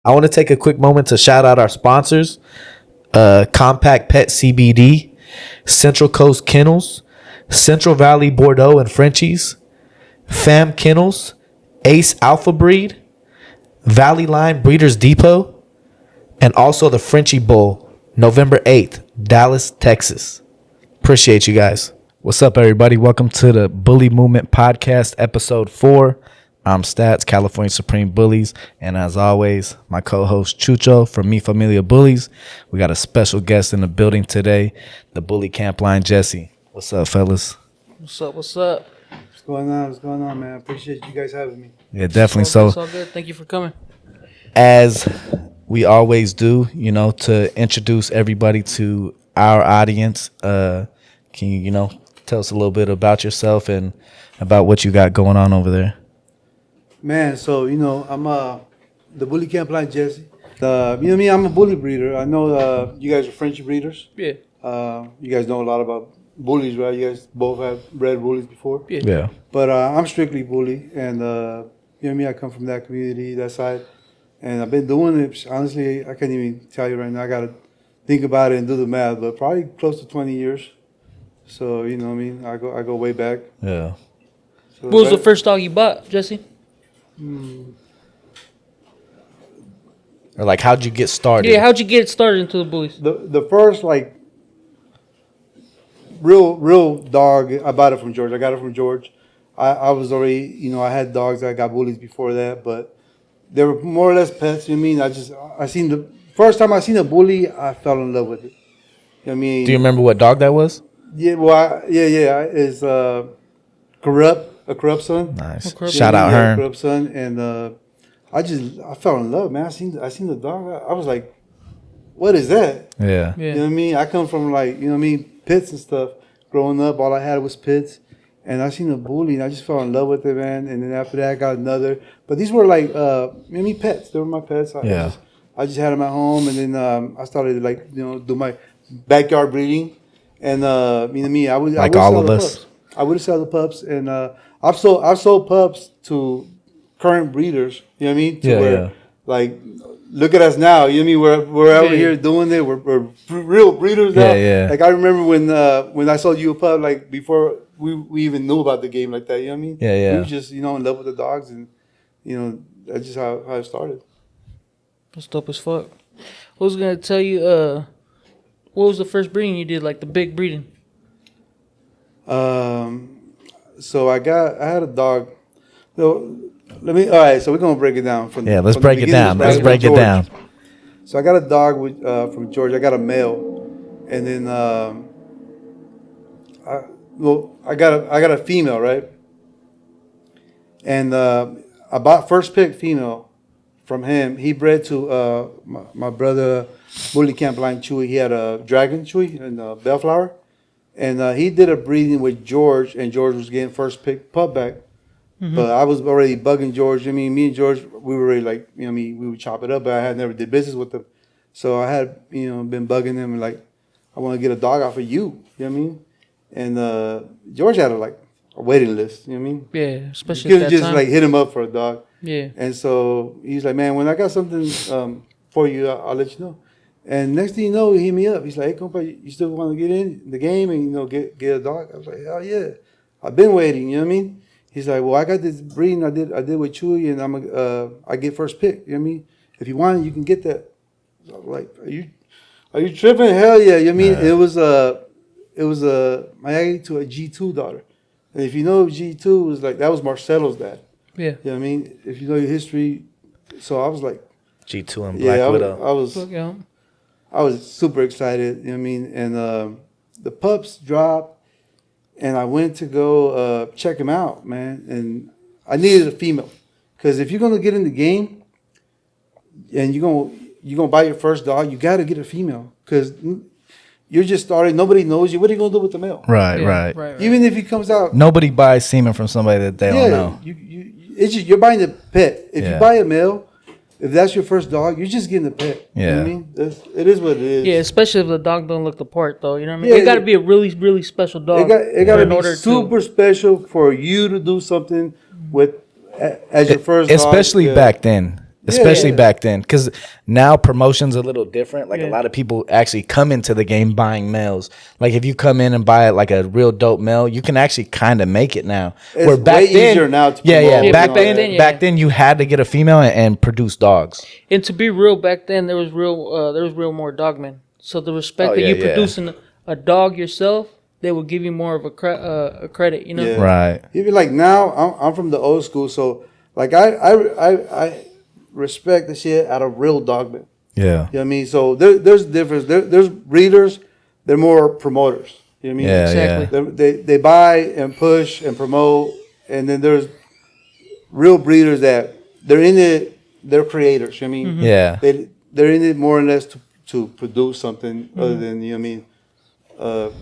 I want to take a quick moment to shout out our sponsors, Compact Pet CBD, Central Coast Kennels, Central Valley Bordeaux and Frenchies, Fam Kennels, Ace Alpha Breed, Valley Line Breeders Depot, and also the Frenchie Bowl, November 8th, Dallas, Texas. Appreciate you guys. What's up, everybody? Welcome to the Bully Movement Podcast, Episode 4. I'm Stats, California Supreme Bullies, and as always, my co-host Chucho from Mi Familia Bullies. We got a special guest in the building today, the Bully Camp Line, Jesse. What's up, fellas? What's up? What's up? What's going on? What's going on, man? I appreciate you guys having me. Yeah, definitely. It's all good. Thank you for coming. As we always do, to introduce everybody to our audience, can you, tell us a little bit about yourself and about what you got going on over there? Man, so, I'm the Bully Camp Line, Jesse. Me, I'm a bully breeder. I know you guys are French breeders. Yeah. You guys know a lot about bullies, right? You guys both have bred bullies before. Yeah. But I'm strictly bully, and me, I come from that community, that side. And I've been doing it, honestly, I can't even tell you right now. I got to think about it and do the math, but probably close to 20 years. So, you know what I mean? I go way back. Yeah. So What was the first dog you bought, Jesse? Or how'd you get started? Yeah, how'd you get started into the bullies? The first, real dog, I bought it from George. I got it from George. I was already, I had dogs that got bullies before that, but they were more or less pets. You know what I mean? The first time I seen a bully, I fell in love with it. You know what I mean? Do you remember what dog that was? Yeah, well, it's a corrupt son. Nice. Okay. Shout out her. Corrupt son, and I fell in love, man. I seen the dog. I was like, what is that? Yeah. Yeah. You know what I mean? I come from pits and stuff. Growing up, all I had was pits. And I seen a bully, and I just fell in love with it, man. And then after that, I got another. But these were pets. They were my pets. I just had them at home, and then I started to do my backyard breeding. And I would all of us. Pups. I would sell the pups, and I've sold pups to current breeders. You know what I mean? Look at us now. You know what I mean? We're over here doing it. We're real breeders now. Yeah. I remember when I sold you a pup, before we even knew about the game like that. You know what I mean? Yeah. We were just in love with the dogs, and that's just how it started. That's dope as fuck. I was gonna tell you, what was the first breeding you did, the big breeding? So I had a dog. So all right. So we're gonna break it down from. Yeah, let's from break it down. Let's break it down. So I got a dog from George. I got a male, and then I got a female, right? And I bought first pick female from him. He bred to my brother Bully Camp Line Chewy. He had a dragon Chewy and a bellflower, and he did a breeding with George, and George was getting first pick pup back. Mm-hmm. But I was already bugging George. I mean, me and George, we were already we would chop it up, but I had never did business with him. So I had, been bugging him I want to get a dog off of you. You know what I mean? And George had a waiting list. You know what I mean? Yeah, especially you at that just time. hit him up for a dog. Yeah. And so he's like, man, when I got something for you, I'll let you know. And next thing you know, he hit me up. He's like, hey, compa, you still want to get in the game and get a dog? I was like, hell yeah, I've been waiting. You know what I mean? He's like, well, I got this breeding I did with Chewy, and I get first pick. You know what I mean? If you want it, you can get that. So I'm like, are you tripping? Hell yeah! You know what I mean? It was a Miami to a G2 daughter, and if you know G2 was that was Marcelo's dad. Yeah. You know what I mean? If you know your history, so I was like, G2 and Black Widow. I was super excited. You know what I mean? And the pups dropped. And I went to go check him out, man. And I needed a female. Because if you're going to get in the game and you're gonna buy your first dog, you got to get a female. Because you're just starting. Nobody knows you. What are you going to do with the male? Right. Even if he comes out. Nobody buys semen from somebody that they don't know. You're buying a pet. If you buy a male, if that's your first dog, you're just getting a pet. Yeah. You know what I mean? It is what it is. Yeah, especially if the dog don't look the part, though. You know what I mean? It got to be a really, really special dog. It got to be super special for you to do something with as your first dog. Especially back then. especially Yeah. back then, because now promotion's a little different. Like a Yeah. lot of people actually come into the game buying males. Like if you come in and buy like a real dope male, you can actually kind of make it now. It's Where back way then, easier now to yeah, promote back and all then, that. Yeah. back then you had to get a female and produce dogs. And to be real, back then there was real more dogmen. So the respect Oh, that yeah, you yeah. producing a dog yourself, they will give you more of a credit. You know. Yeah. Right. Even like now, I'm from the old school, so like I respect the shit out of real dogmen. Yeah. You know what I mean? So there's difference. There's breeders, they're more promoters. You know what I mean? Yeah. Exactly. They buy and push and promote, and then there's real breeders that they're in it. They're creators. You know what I mean? Yeah. They're in it more or less to produce something other than, you know what I mean.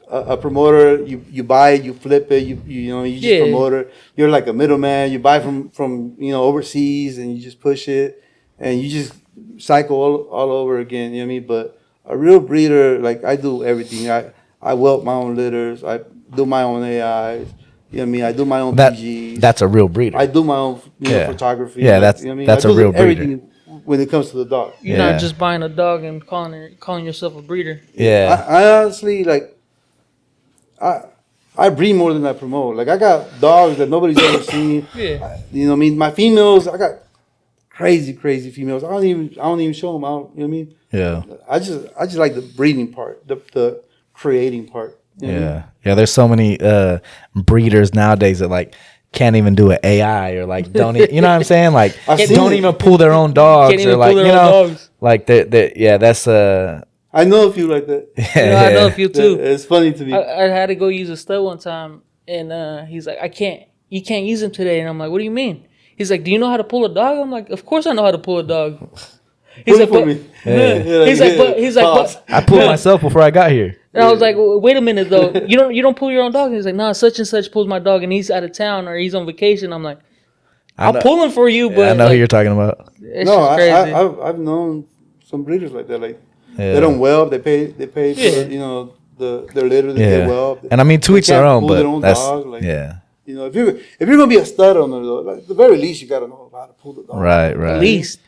A promoter, you buy it, you flip it, you know, you just Yeah. promote it. You're like a middleman. You buy from you know overseas and you just push it, and you just cycle all over again. You know what I mean? But a real breeder, like I do everything. I whelp my own litters. I do my own AIs. You know what I mean? I do my own PGs. That's a real breeder. I do my own Yeah. photography. Yeah, like, that's- you know what I mean? that's I a do real breeder. everything when it comes to the dog. You're Yeah. not just buying a dog and calling yourself a breeder. Yeah. I honestly like. I breed more than I promote. Like I got dogs that nobody's ever seen. Yeah. You know what I mean? My females, I got crazy females. I don't even show them out. You know what I mean? Yeah. I just like the breeding part, the creating part. You know what I mean? Yeah. Yeah. There's so many breeders nowadays that like can't even do an AI or like don't you know what I'm saying? Like I've seen don't it. even pull their own dogs Can't even or like pull you their own know dogs. like that yeah that's I know a few like that. You know, I know a few too. It's funny to me. I had to go use a stud one time, and he's like, you can't use him today. And I'm like, what do you mean? He's like, do you know how to pull a dog? I'm like, of course I know how to pull a dog. He's Pull like, it for but, me. Yeah. he's like, Pause. but, I pulled myself before I got here. and I was like, wait a minute though, you don't pull your own dog. And he's like, nah, such and such pulls my dog, and he's out of town or he's on vacation. I'm like, I'll know- pull him for you, but I know who like, you're talking about. it's No, just crazy. I've known some breeders like that. Like Yeah. they don't whelp. They pay for Yeah. you know their litter that Yeah. they whelp. And I mean to They each their can't own, pull but their own that's dog, like, yeah. You know, if you're gonna be a stud owner though, like, at the very least you gotta know how to pull the dog. Right, right. At least.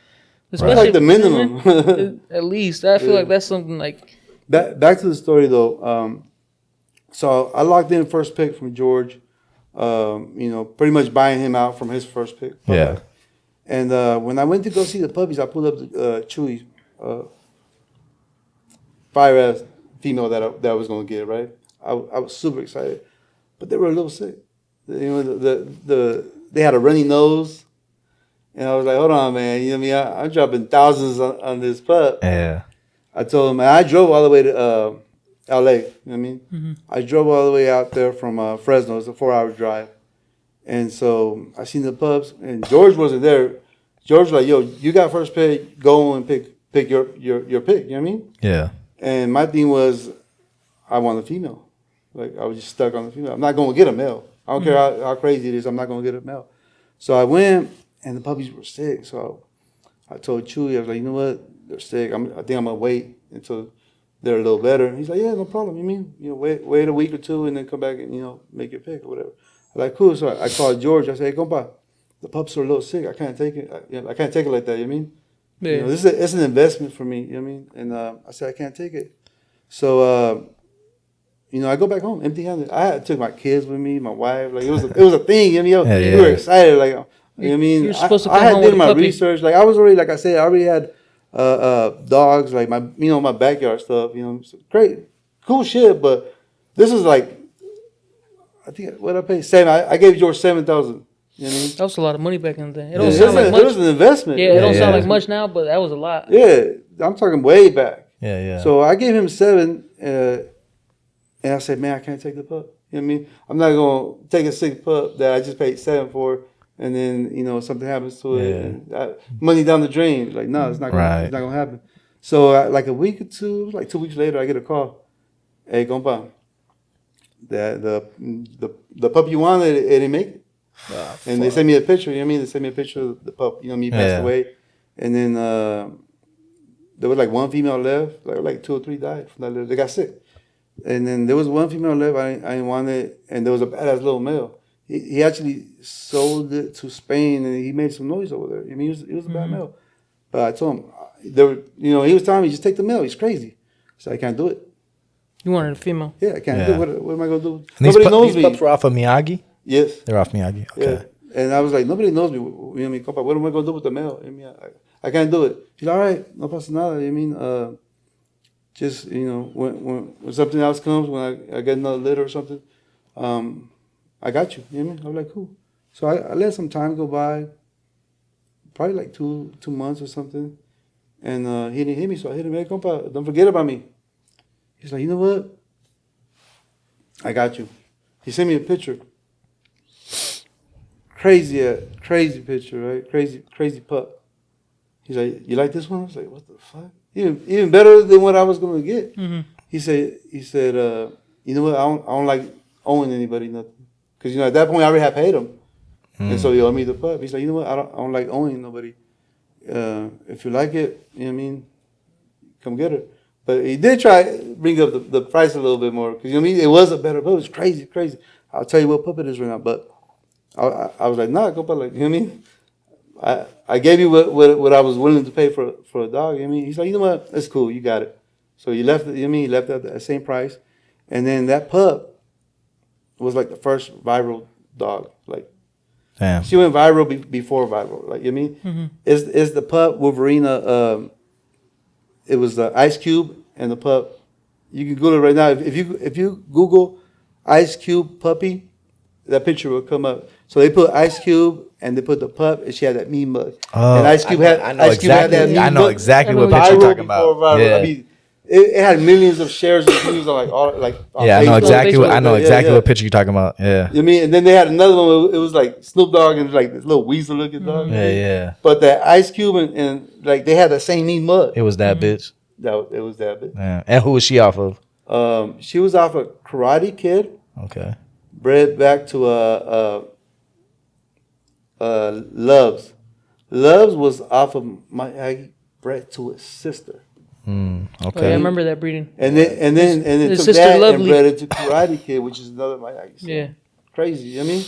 That's like the minimum. At least. I feel like that's something like, Back to the story though. So I locked in first pick from George. You know, pretty much buying him out from his first pick. Yeah. And when I went to go see the puppies, I pulled up Chewy, fire ass female that I was gonna get. Right, I was super excited, but they were a little sick. You know, they had a runny nose, and I was like, hold on, man. You know what I mean? I'm dropping thousands on this pup. Yeah. I told him, and I drove all the way to LA. You know what I mean? I drove all the way out there from Fresno. It's a 4-hour drive. And so I seen the pups, and George wasn't there. George was like, yo, you got first pick, go and pick your pick. You know what I mean? Yeah. And my thing was, I want a female. Like, I was just stuck on the female. I'm not going to get a male. I don't care how crazy it is. I'm not going to get a male. So I went, and the puppies were sick. So I told Chewy, I was like, you know what? They're sick. I think I'm going to wait until they're a little better. And he's like, yeah, no problem. You mean, you know, wait a week or two and then come back and, you know, make your pick or whatever. I'm like, cool. So I called George. I said, hey, compa, the pups are a little sick. I can't take it. I can't take it like that. You know what I mean? yeah. You know, it's an investment for me. You know what I mean? And I said, I can't take it. So, you know, I go back home empty-handed. I took my kids with me, my wife. Like, it was a thing. You know what I mean? Yeah, We were yeah. excited. Like, you know what I mean? You're supposed to I come had home did with a my puppy. research. Like, I was already, like I said, I already had dogs, like my backyard stuff. You know, so great, cool shit. But this is like, I think what I paid I gave George $7,000. You know what I mean? That was a lot of money back in the day. It It don't was, sound like it much. was an investment. Yeah, it don't Yeah, sound yeah. like much now, but that was a lot. Yeah, I'm talking way back. Yeah, yeah. So I gave him 7, and I said, man, I can't take the pup. You know what I mean? I'm not going to take a sick pup that I just paid 7 for, and then, you know, something happens to it. Yeah. And money down the drain. Like, no, it's not Right. going to happen. So like a week or two, like 2 weeks later, I get a call. Hey, compa, the pup you wanted, it didn't make it. And they sent me a picture, you know what I mean? They sent me a picture of the pup, you know what I mean? He passed Yeah. away. And then there was like one female left, like 2 or 3 died from that they got sick. And then there was one female left, I didn't want it, and there was a badass little male. he actually sold it to Spain, and he made some noise over there. I mean, it was a bad male. But I told him, he was telling me, just take the male. He's crazy. So I can't do it. You wanted a female. Yeah, I can't do it. What am I going to do? And Nobody knows these me. pups were off of Miyagi? Yes. They're off Miyagi. Okay. Yeah. And I was like, nobody knows me. Compa, what am I going to do with the male? I mean, I can't do it. He's like, all right, no pasa nada. I mean, just, when something else comes, when I get another litter or something, I got you. You know what I mean? I was like, cool. So I let some time go by, probably like two months or something. And he didn't hit me, so I hit him. Hey, compa, don't forget about me. He's like, you know what? I got you. He sent me a picture. Crazy picture, right? Crazy pup. He's like, you like this one? I was like, what the fuck? Even better than what I was gonna get. Mm-hmm. He said, you know what? I don't like owing anybody nothing, because at that point I already had paid him, and so he owed me the pup. He's like, you know what? I don't like owing nobody. If you like it, you know what I mean, come get her. But he did try to bring up the price a little bit more, because it was a better pup. It was crazy. I'll tell you what pup it is right now, but I was like, nah, go pup, like, you know what I mean? I gave you what I was willing to pay for a dog. You know what I mean? He's like, you know what? That's cool. You got it. So he left. He left at the same price, and then that pup was like the first viral dog. Like, damn, she went viral before viral. Like, you know what I mean? Is the pup Wolverina? It was the Ice Cube and the pup. You can Google it right now. If you Google Ice Cube puppy, that picture will come up. So they put Ice Cube and they put the pup, and she had that mean mug. And Ice Cube had that mean I know mug. exactly what Viral picture you're talking before about. viral. Yeah. I mean, it had millions of shares and views on on Yeah, I know Facebook. exactly what Yeah. what picture you're talking about. Yeah. You know what I mean? And then they had another one. It was like Snoop Dogg and like this little weasel looking dog. Yeah. But that Ice Cube and like they had the same mean mug. It was that bitch. It was that bit. Yeah. And who was she off of? She was off a Karate Kid. Okay. Bred back to Loves. Loves was off of I bred to his sister. Okay. Oh, yeah, I remember that breeding. And then His took sister that Lovely. and bred it to Karate Kid, which is another Miyagi. Yeah. Crazy. You know what I mean?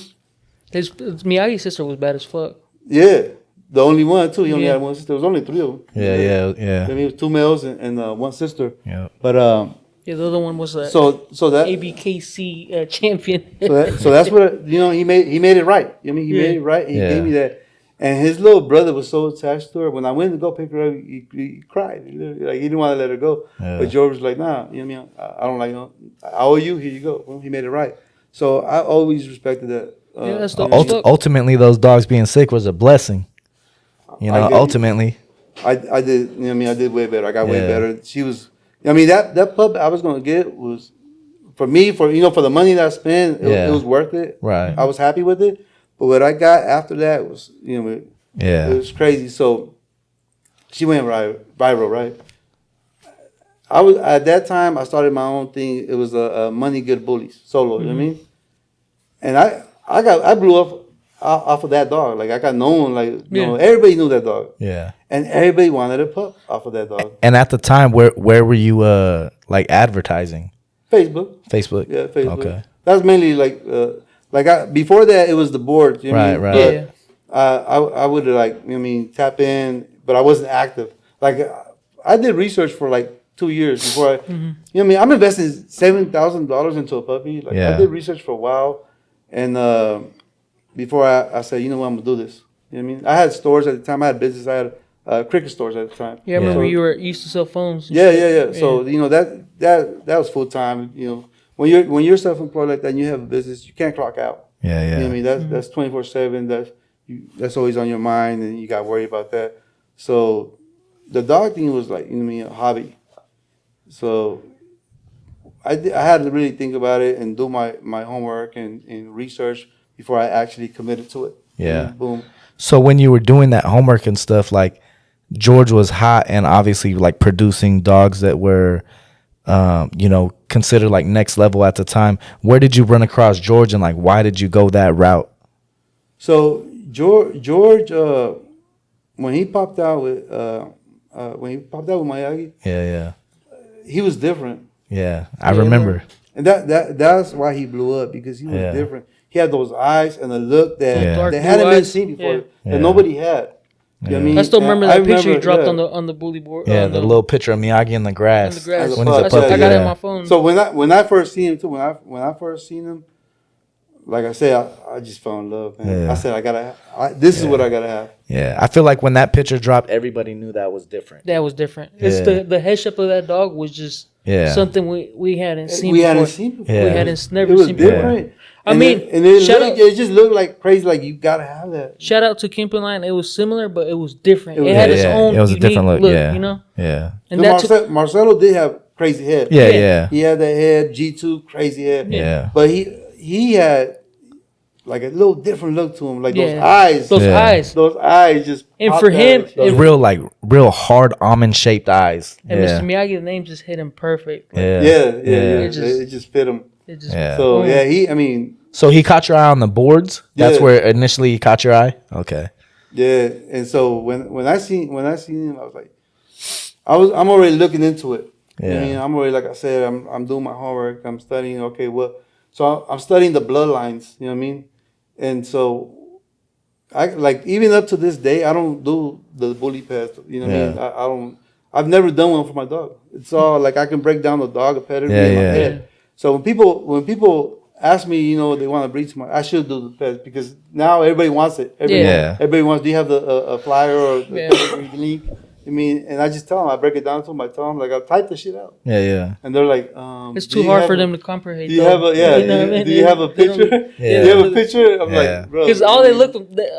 His Miyagi's sister was bad as fuck. Yeah. The only one too. He only Yeah. had one sister. There was only three of them. Yeah. I mean, it was two males and one sister. Yeah. But Yeah, the other one was a so that ABKC champion. so that's what he made it right. I mean, he made it right. He gave me that. And his little brother was so attached to her. When I went to go pick her up, he cried. Like, he didn't want to let her go. Yeah. But George was like, nah, you know what I mean? I don't like I owe you. Here you go. Well, he made it right. So I always respected that. Yeah, that's the Ultimately, those dogs being sick was a blessing. Ultimately. I did. You know what I mean? I did way better. I got way Yeah. better. She was. I mean, that pup I was gonna get was for me for the money that I spent. It was worth it. Right. I was happy with it. But what I got after that was it was crazy. So she went viral, right? I was at that time. I started my own thing. It was a Money Good Bullies solo. You know what I mean? And I blew up off of that dog. Like, I got known. Like, everybody knew that dog. Yeah. And everybody wanted a pup off of that dog. And at the time, where were you like advertising? Facebook. Yeah, Facebook. Okay. That's mainly before that it was the board. You know what I mean? Right. But, I would tap in, but I wasn't active. Like, I did research for like 2 years before I'm investing $7,000 into a puppy. Like, I did research for a while, and before I said, you know what, I'm gonna do this. You know what I mean? I had stores at the time. I had business. I had cricket stores at the time. Yeah, I remember you used to sell phones. Yeah. So that was full time. When you're self-employed like that and you have a business, you can't clock out. Yeah. You know what I mean? That's 24/7. That's always on your mind, and you got to worry about that. So the dog thing was like, a hobby. So I had to really think about it and do my homework and research before I actually committed to it. Yeah. Boom. So when you were doing that homework and stuff, like, George was hot and obviously like producing dogs that were, considered like next level at the time. Where did you run across George, and like, why did you go that route? So George, when he popped out with Miyagi, Yeah. he was different. Yeah. I remember. And that's why he blew up, because he was different. he had those eyes and a look that Yeah. Dark they blue hadn't been eyes. seen before, Yeah. that nobody had. You know what I mean? I still remember And that picture you dropped yeah, on the bully board. Yeah, on the little picture of Miyagi in the grass. in the grass. As a When he's a pup, puppy. I got it yeah. on my phone. So when I first seen him too, when I first seen him, like I said, I just fell in love, man. Yeah. I said this is what I gotta have. Yeah, I feel like when that picture dropped, everybody knew that was different. that was different. It's Yeah. the head shape of that dog was just Yeah. something we hadn't seen We before. hadn't seen before. Yeah. We hadn't never It was seen before. different. I And mean, it shout out- just looked like crazy. Like you gotta have that. Shout out to Kemp and Line. It was similar, but it was different. It It, was- had yeah, its yeah, own it was a unique different look, yeah. you know? Yeah. And that Marcelo did have crazy head. Yeah, Yeah. yeah. He had that head, G2 crazy head. Yeah. But he had like a little different look to him. Like those Yeah. eyes. those Yeah. eyes. Those eyes just And popped for out him, at you. Those real hard almond shaped eyes. And Yeah. Mr. Miyagi, the name just hit him perfect. Like, Yeah. Yeah. It It just- just fit him. It just Yeah. So boom. yeah, So he caught your eye on the boards. That's Yeah. where initially he caught your eye. Okay. yeah. And so when I seen him, I was like, I'm already looking into it. Yeah. I mean, I'm already, like I said, I'm doing my homework. I'm studying. Okay, well, so I'm studying the bloodlines. You know what I mean? And so I like even up to this day, I don't do the bully pass. You know what I mean? I don't. I've never done one for my dog. It's all like I can break down the dog a pedigree in my head. So when people ask me, you know, they want to breed to I should do the pets because now everybody wants it. Everybody wants. Do you have a flyer or the pedigree link? I mean, and I just tell them, I break it down to them. I tell them, like, I'll type the shit out. Yeah, yeah. And they're like, it's too hard for them to comprehend. Do you have a, do you have a picture? Yeah. Do you have a picture? I'm like, bro. Because all they look,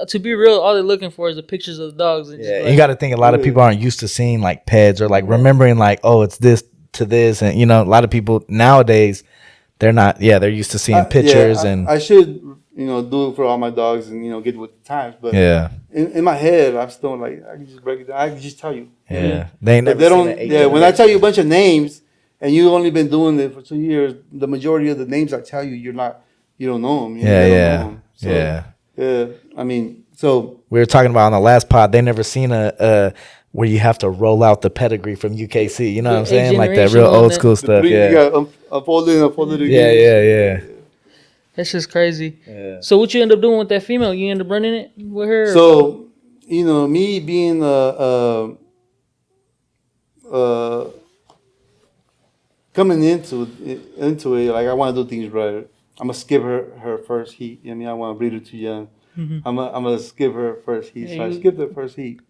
to be real, all they're looking for is the pictures of the dogs. And Yeah, just like, you got to think a lot of people aren't used to seeing like peds or like remembering like, oh, it's this to this. And, you know, a lot of people nowadays, they're not, they're used to seeing pictures. I should, you know, do it for all my dogs and, you know, get with the times. But in my head, I'm still like, I can just break it down. I can just tell you. Yeah. They ain't never they seen don't, an yeah, when I tell you a bunch of names and you've only been doing it for 2 years, the majority of the names I tell you, you don't know them. So, yeah. I mean, so. We were talking about on the last pod, they never seen a where you have to roll out the pedigree from UKC. You know what I'm saying? Like that real old school stuff. You got unfolded again. Yeah. That's just crazy. Yeah. So what you end up doing with that female? You end up running it with her? So, you know, me being coming into it, like I want to do things right. I'm gonna skip her first heat. I mean, I want to breed her too young. Mm-hmm. I'm gonna skip her first heat. So I skipped the first heat,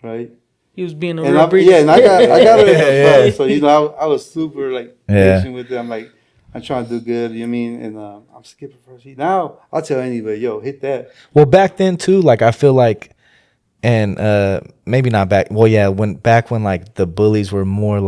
right? He was being a And real breeder. and I got her as a pup. So you know, I was super like patient with it. I'm like, I'm trying to do good. You know what I mean? And I'm skipping first heat. Now I'll tell anybody, yo, hit that. Well, back then too, like I feel like, and maybe not back. Well, yeah, when like the bullies were more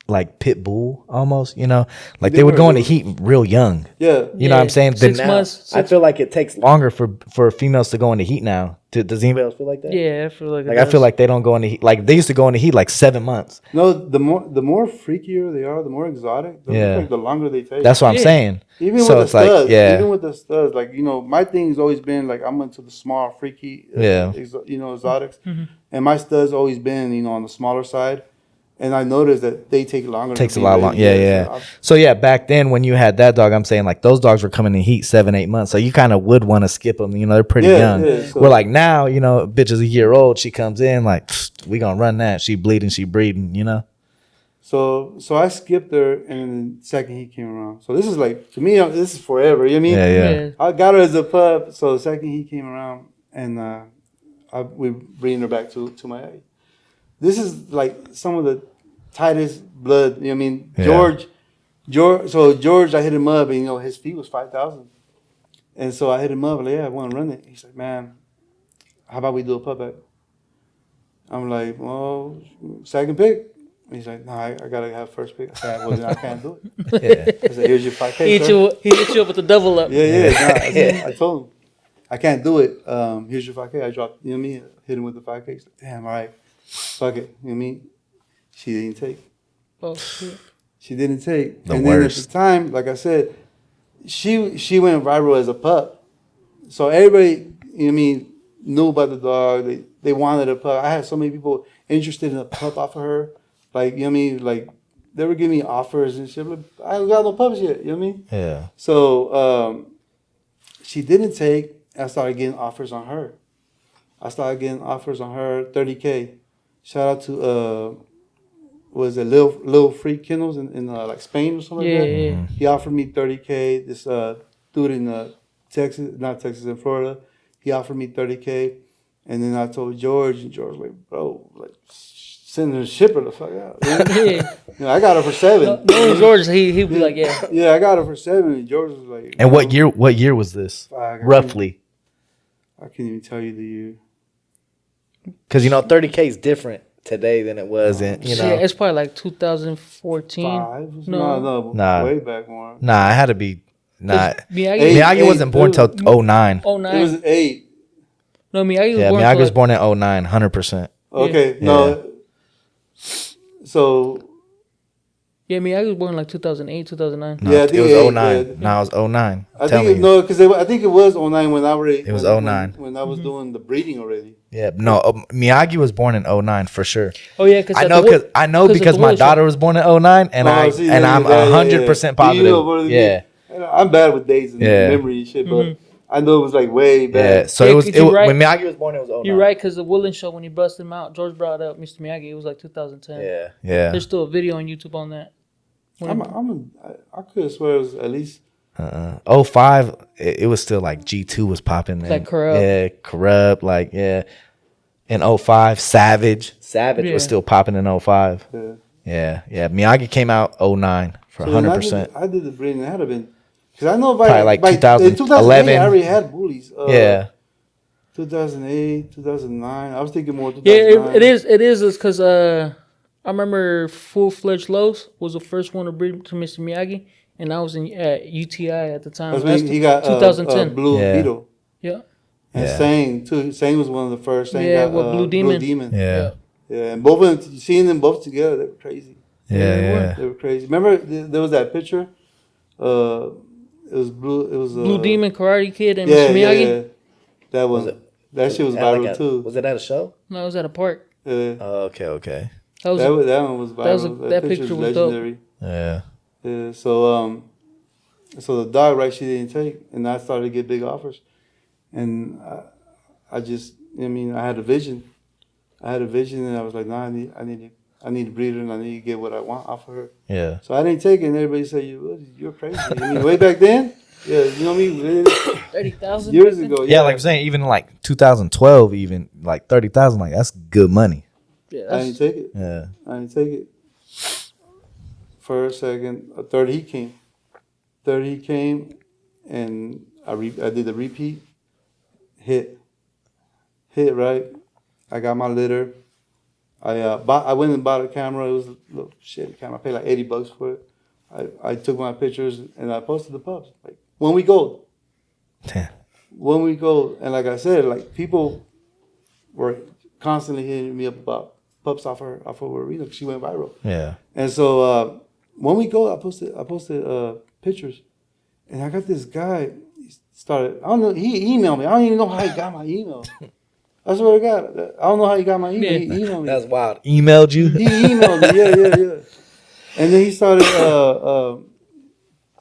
like pit bull almost, you know, like they would go into heat real young. Yeah, you know what I'm saying. 6 Now, months. I feel like it takes longer for females to go into heat now. Does anybody else feel like that? Yeah, I feel like. Like I feel like they don't go into heat. Like they used to go into heat like 7 months. No, the more freakier they are, the more exotic. The longer they take. That's what I'm saying. Even so with it's the studs, like, yeah. even with the studs, like, you know, my thing's always been like I'm into the small, freaky, exotics, and my studs always been, you know, on the smaller side. And I noticed that they take longer. Takes a lot longer. Yeah. So yeah, back then when you had that dog, I'm saying like those dogs were coming in heat 7-8 months. So you kind of would want to skip them. You know, they're pretty young. So we're like now, you know, bitch is a year old. She comes in like, we gonna run that. She bleeding, she breeding. You know. So I skipped her, and then the second heat came around. So this is like, to me, this is forever. You know what I mean? Yeah. I got her as a pup. So the second heat came around, and we bringing her back to Miami. This is like some of the tightest blood. You know what I mean? George. So George, I hit him up, and you know his fee was 5,000, and so I hit him up, like, yeah, I want to run it. He's like, man, how about we do a pup back? I'm like, well, second pick. He's like, no, I gotta have first pick. I said, well, then I can't do it. I said, here's your 5K. He hit you up with the double up. I told him, I can't do it. Here's your 5K. I dropped, you know what I mean? Hit him with the 5K. He's like, damn, all right, fuck it. You know what I mean? She didn't take. Oh, shit. She didn't take. The and worst. then at the time, like I said, she went viral as a pup. So everybody, you know what I mean, knew about the dog. They wanted a pup. I had so many people interested in a pup off of her. Like, you know what I mean? Like, they were giving me offers and shit. Like, I ain't got no pups yet. You know what I mean? Yeah. So she didn't take. I started getting offers on her. 30K. Shout out to was it Lil Free Kennels in like Spain or something like that. Yeah. He offered me 30K. This dude in Texas, in Florida. He offered me 30K, and then I told George, and George was like, bro, like send her shipper the fuck out. Yeah. I got her for 7. No, George, he'd be like, yeah. Yeah, I got her for 7. And George was like, And what year was this? Roughly. I can't even tell you the year. Because, 30K is different today than it was in, Yeah, it's probably like 2014. 5? No. Nah. Way back more. Nah, it had to be. Nah. Miyagi, Miyagi wasn't born till 09. 09. It was 8. No, Miyagi was Yeah, born. Miyagi was born in 09, 100%. Okay, Yeah. no. So. Yeah, Miyagi was born like 2008, 2009. No, Yeah, I it think was 09. yeah. No, it was 09. I Tell think me. no, because I think it was 09 when I already. It was when- 09. when I was doing the breeding already. Yeah, no, Miyagi was born in 09 for sure. Oh yeah, because I know because my daughter was born in 09 and I'm 100% positive. Yeah. I'm bad with dates and Yeah. memory and shit, but I know it was like way back. Yeah, so Yeah, it was 'cause you're right. when Miyagi was born it was 09. You're right, because the Woolen show, when he busted him out, George brought up Mr. Miyagi. It was like 2010. Yeah. Yeah. There's still a video on YouTube on that. I could swear it was at least 05 it was still like G2 was popping then. Like Corrupt. Yeah, Corrupt like yeah. In 05 Savage Yeah. was still popping in 05. yeah. Yeah. Miyagi came out 09 for So when 100%. I did the breeding. It had to been because I know by Probably like by, 2011. in 2008 I already had bullies. Yeah. 2008, 2009. I was thinking more. Yeah, 2009. it is because I remember Full Fledged Lowe's was the first one to breed to Mr. Miyagi, and I was in UTI at the time. That's when he got 2010. Blue Yeah. Beetle. Yeah. And Yeah. Sang too. Sang was one of the first. Sang Yeah, got, with Blue Demon. Yeah. Yeah, and both of them, seeing them both together, they were crazy. Yeah. They were crazy. Remember, there was that picture. It was blue. It was Blue Demon, Karate Kid, and Yeah, Mr. yeah, Miyagi. yeah. That was that shit was viral too. Was it at a show? No, it was at a park. Yeah. Oh, okay. That was That one was viral. that picture was dope. legendary. Yeah. Yeah. So the dog right she didn't take, and I started to get big offers, and I had a vision. And I was like, nah, I need a breeder, and I need to get what I want off of her. Yeah. So I didn't take it, and everybody said, you're crazy. Way back then, yeah, you know what I mean? 30,000 Years ago, Yeah, like I'm saying, even like 2012, even like 30,000, like that's good money. Yeah, I didn't take it. Yeah. I didn't take it. First, second, a third he came. And I did the repeat. Hit right. I got my litter. I went and bought a camera. It was a little shitty camera. I paid like $80 for it. I took my pictures and I posted the pups. Like 1 week old. Damn. 1 week old. And like I said, like people were constantly hitting me up about pups off her arena because she went viral. Yeah. And so 1 week old, I posted pictures, and I got this guy. He started. I don't know. He emailed me. I don't even know how he got my email. I swear to God, I don't know how he got my email. He emailed me. That's wild. Emailed you? He emailed me. Yeah. And then he started.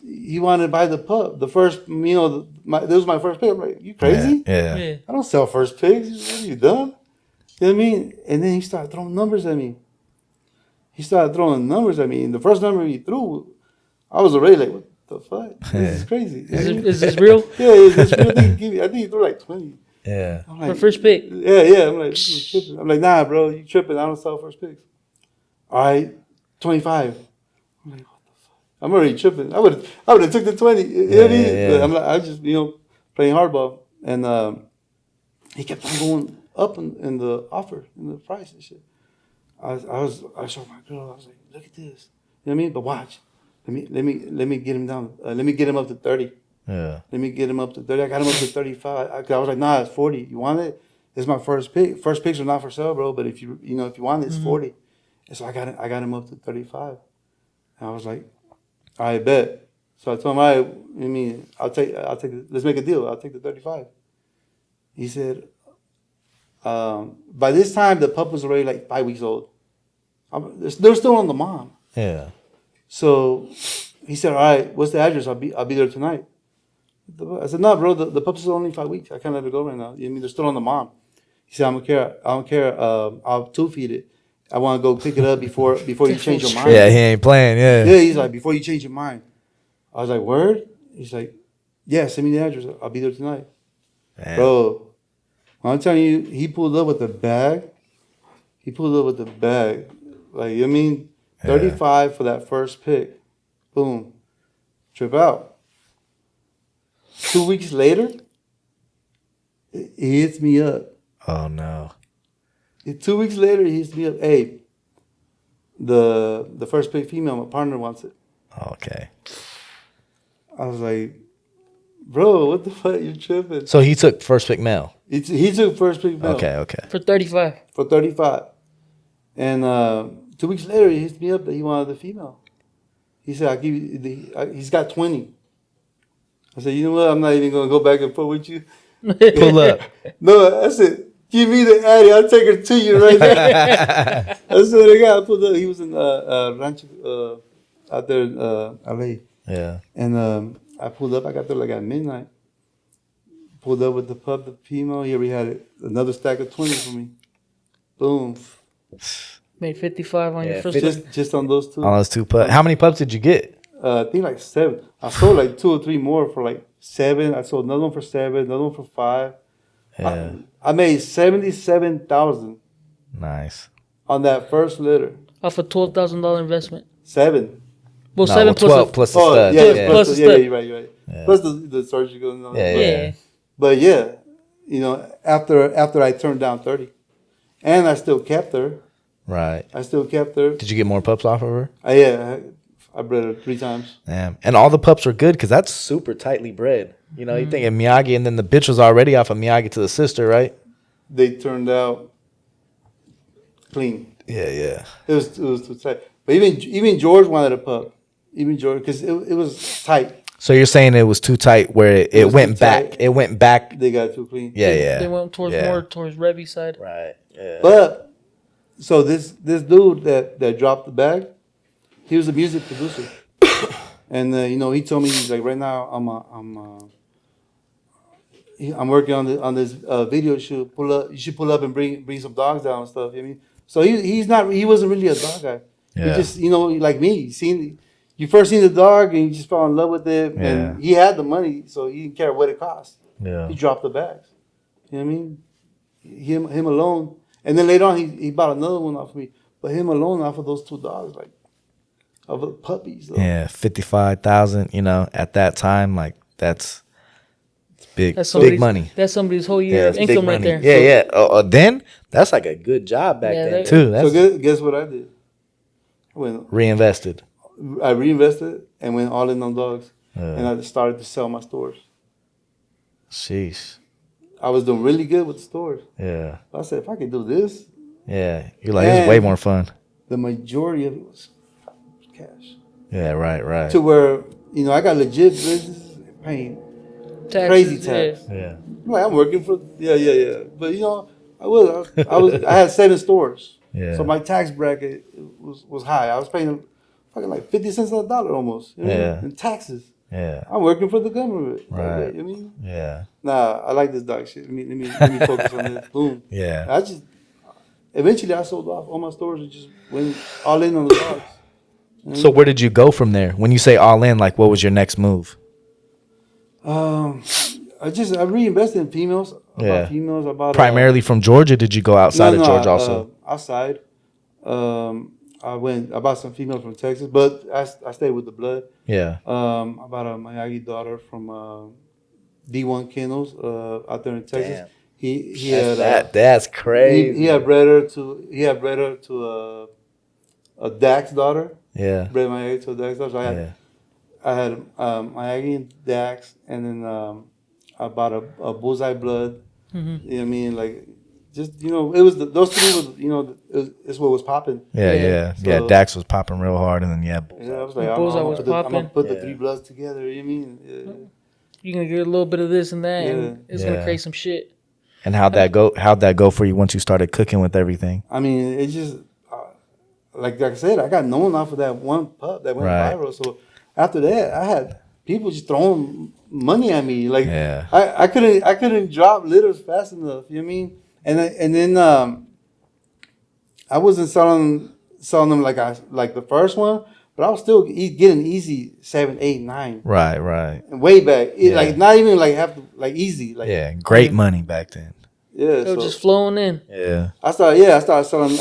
He wanted to buy the pup. The first, this was my first pick. I'm like, you crazy? Yeah. I don't sell first pigs. What are you done? You know what I mean? And then he started throwing numbers at me. And the first number he threw, I was already like, what the fuck? This is crazy. Is this real? Yeah, it's real. I think he threw like 20. Yeah. I'm For like, first pick. Yeah. I'm like, this is tripping. I'm like, nah, bro, you tripping. I don't sell first picks. All right, 25. I'm like, what the fuck? I'm already tripping. I would have took the 20. You know what I mean? Yeah. But I'm like, I just, playing hardball. And he kept on going up in the offer, in the price and shit. I showed my girl. I was like, look at this. You know what I mean? But watch. Let me get him down. Let me get him up to 30. Yeah. Let me get him up to 30. I got him up to 35. I was like, nah, it's 40. You want it? It's my first pick. First picks are not for sale, bro. But if you want it, it's 40. And so I got him up to 35. And I was like, I bet. So I told him, I'll take let's make a deal. I'll take the 35. He said, by this time the pup was already like 5 weeks old. They're still on the mom. Yeah. So he said, all right, what's the address? I'll be there tonight. I said, no, bro, the pups are only 5 weeks. I can't let it go right now. You know what I mean? They're still on the mom. He said, I don't care. I'll 2-feed it. I want to go pick it up before you change your mind. Yeah, he ain't playing. Yeah. Yeah, he's like, before you change your mind. I was like, word? He's like, yeah, send me the address. I'll be there tonight. Damn. Bro, I'm telling you, he pulled up with the bag. He pulled up with the bag. Like, you know what I mean? 35 for that first pick. Boom. Trip out. 2 weeks later, he hits me up. Oh no. 2 weeks later, he hits me up. Hey, the first pick female, my partner wants it. Okay. I was like, bro, what the fuck? You tripping? So he took first pick male. He took first pick male. Okay. For 35. For 35. And 2 weeks later, he hits me up that he wanted the female. He said, I'll give you he's got 20. I said, you know what? I'm not even going to go back and forth with you. Pull up. No, I said, give me the Addy. I'll take her to you right now. I said, the guy pulled up. He was in Rancho, out there in L.A. Yeah. And I pulled up. I got there like at midnight. Pulled up with the pup, the female. He already had another stack of 20 for me. Boom. Made 55 on your first Just on those two. On those 2 pups. How many pups did you get? I think like 7. I sold like 2 or 3 more for like 7. I sold another one for 7, another one for 5. Yeah. I made 77,000 Nice. on that first litter. off a $12,000 investment. 7. Well, No, 7 well, 12 plus the stud. Yeah, Yeah. plus Plus the, the yeah, stud. you're right, you're right. Yeah. Plus the surgical and all Yeah, that. Yeah. But yeah, you know, after I turned down 30, and I still kept her. Right. I still kept her. Did you get more pups off of her? I bred her 3 times. Damn. And all the pups were good because that's super tightly bred. You know, you think of Miyagi, and then the bitch was already off of Miyagi to the sister, right? They turned out clean. Yeah. It was too tight. But even George wanted a pup. Even George, because it was tight. So you're saying it was too tight where it was went too back. tight. It went back. They got too clean. Yeah. They went towards Yeah. more towards Revy's side. Right. Yeah. But so this dude that dropped the bag, he was a music producer, and you know, he told me, he's like, right now I'm working on this video shoot. You should pull up and bring some dogs down and stuff. You know what I mean? So he wasn't really a dog guy. Yeah. He just, you know, like me, you first seen the dog and you just fell in love with it, Yeah. and he had the money, so he didn't care what it cost. Yeah. He dropped the bags. You know what I mean? Him alone. And then later on, he bought another one off of me. But him alone off of those 2 dogs, like, of the puppies. Though. Yeah. 55,000. You know, at that time, like it's big. That's Big money. That's somebody's whole Yeah, year it's of big income right money. there. Yeah. Then that's like a good job back Yeah, then that- too. That's So guess what I did? reinvested. I reinvested and went all in on dogs. Yeah. And I started to sell my stores. Sheesh. I was doing really good with the stores. Yeah. I said, if I could do this, Yeah. You're like, it's way more fun. the majority of it was cash. Yeah. Right. To where, you know, I got legit business paying Taxes, crazy tax. Yeah. Like, I'm working for, yeah. But, you know, I had 7 stores. Yeah. So my tax bracket was high. I was paying fucking like 50 cents on the dollar almost. You know, Yeah. in taxes. Yeah. I'm working for the government. Right. You know what I mean? Yeah. Nah, I like this dog shit. Let me focus on this. Boom. Yeah. Eventually I sold off all my stores and just went all in on the dogs. So where did you go from there? When you say all in, like what was your next move? I reinvested in females. I Yeah. bought females. I bought Primarily from Georgia? Did you go outside of Georgia also? Outside. I bought some females from Texas, but I stayed with the blood. Yeah. I bought a Miyagi daughter from D1 Kennels out there in Texas. Damn. He had That's crazy. he had bred her to a Dax daughter. Yeah. Bred Miyagi to a Dax daughter. So I had Miyagi and Dax, and then I bought a Bullseye blood. Mm-hmm. You know what I mean? Like, just, you know, it was those 3 was, you know, it's what was popping. Yeah. So- Dax was popping real hard, and then I was like, Bullseye I'm was gonna popping. put the Yeah. 3 bloods together. You know what I mean? Yeah. You're gonna get a little bit of this and that, and it's Yeah. gonna create some shit. And how'd that go for you once you started cooking with everything? I mean, it just like I said, I got known off of that one pup that went Right. viral. So after that, I had people just throwing money at me. Like Yeah. I couldn't drop litters fast enough. You know what I mean? And then I wasn't selling them like the first one, but I was still getting easy 7, 8, 9. Right. And way back, Yeah. like not even like half like easy. Like Yeah. Great money back then. yeah. It was So just flowing in. Yeah. I started selling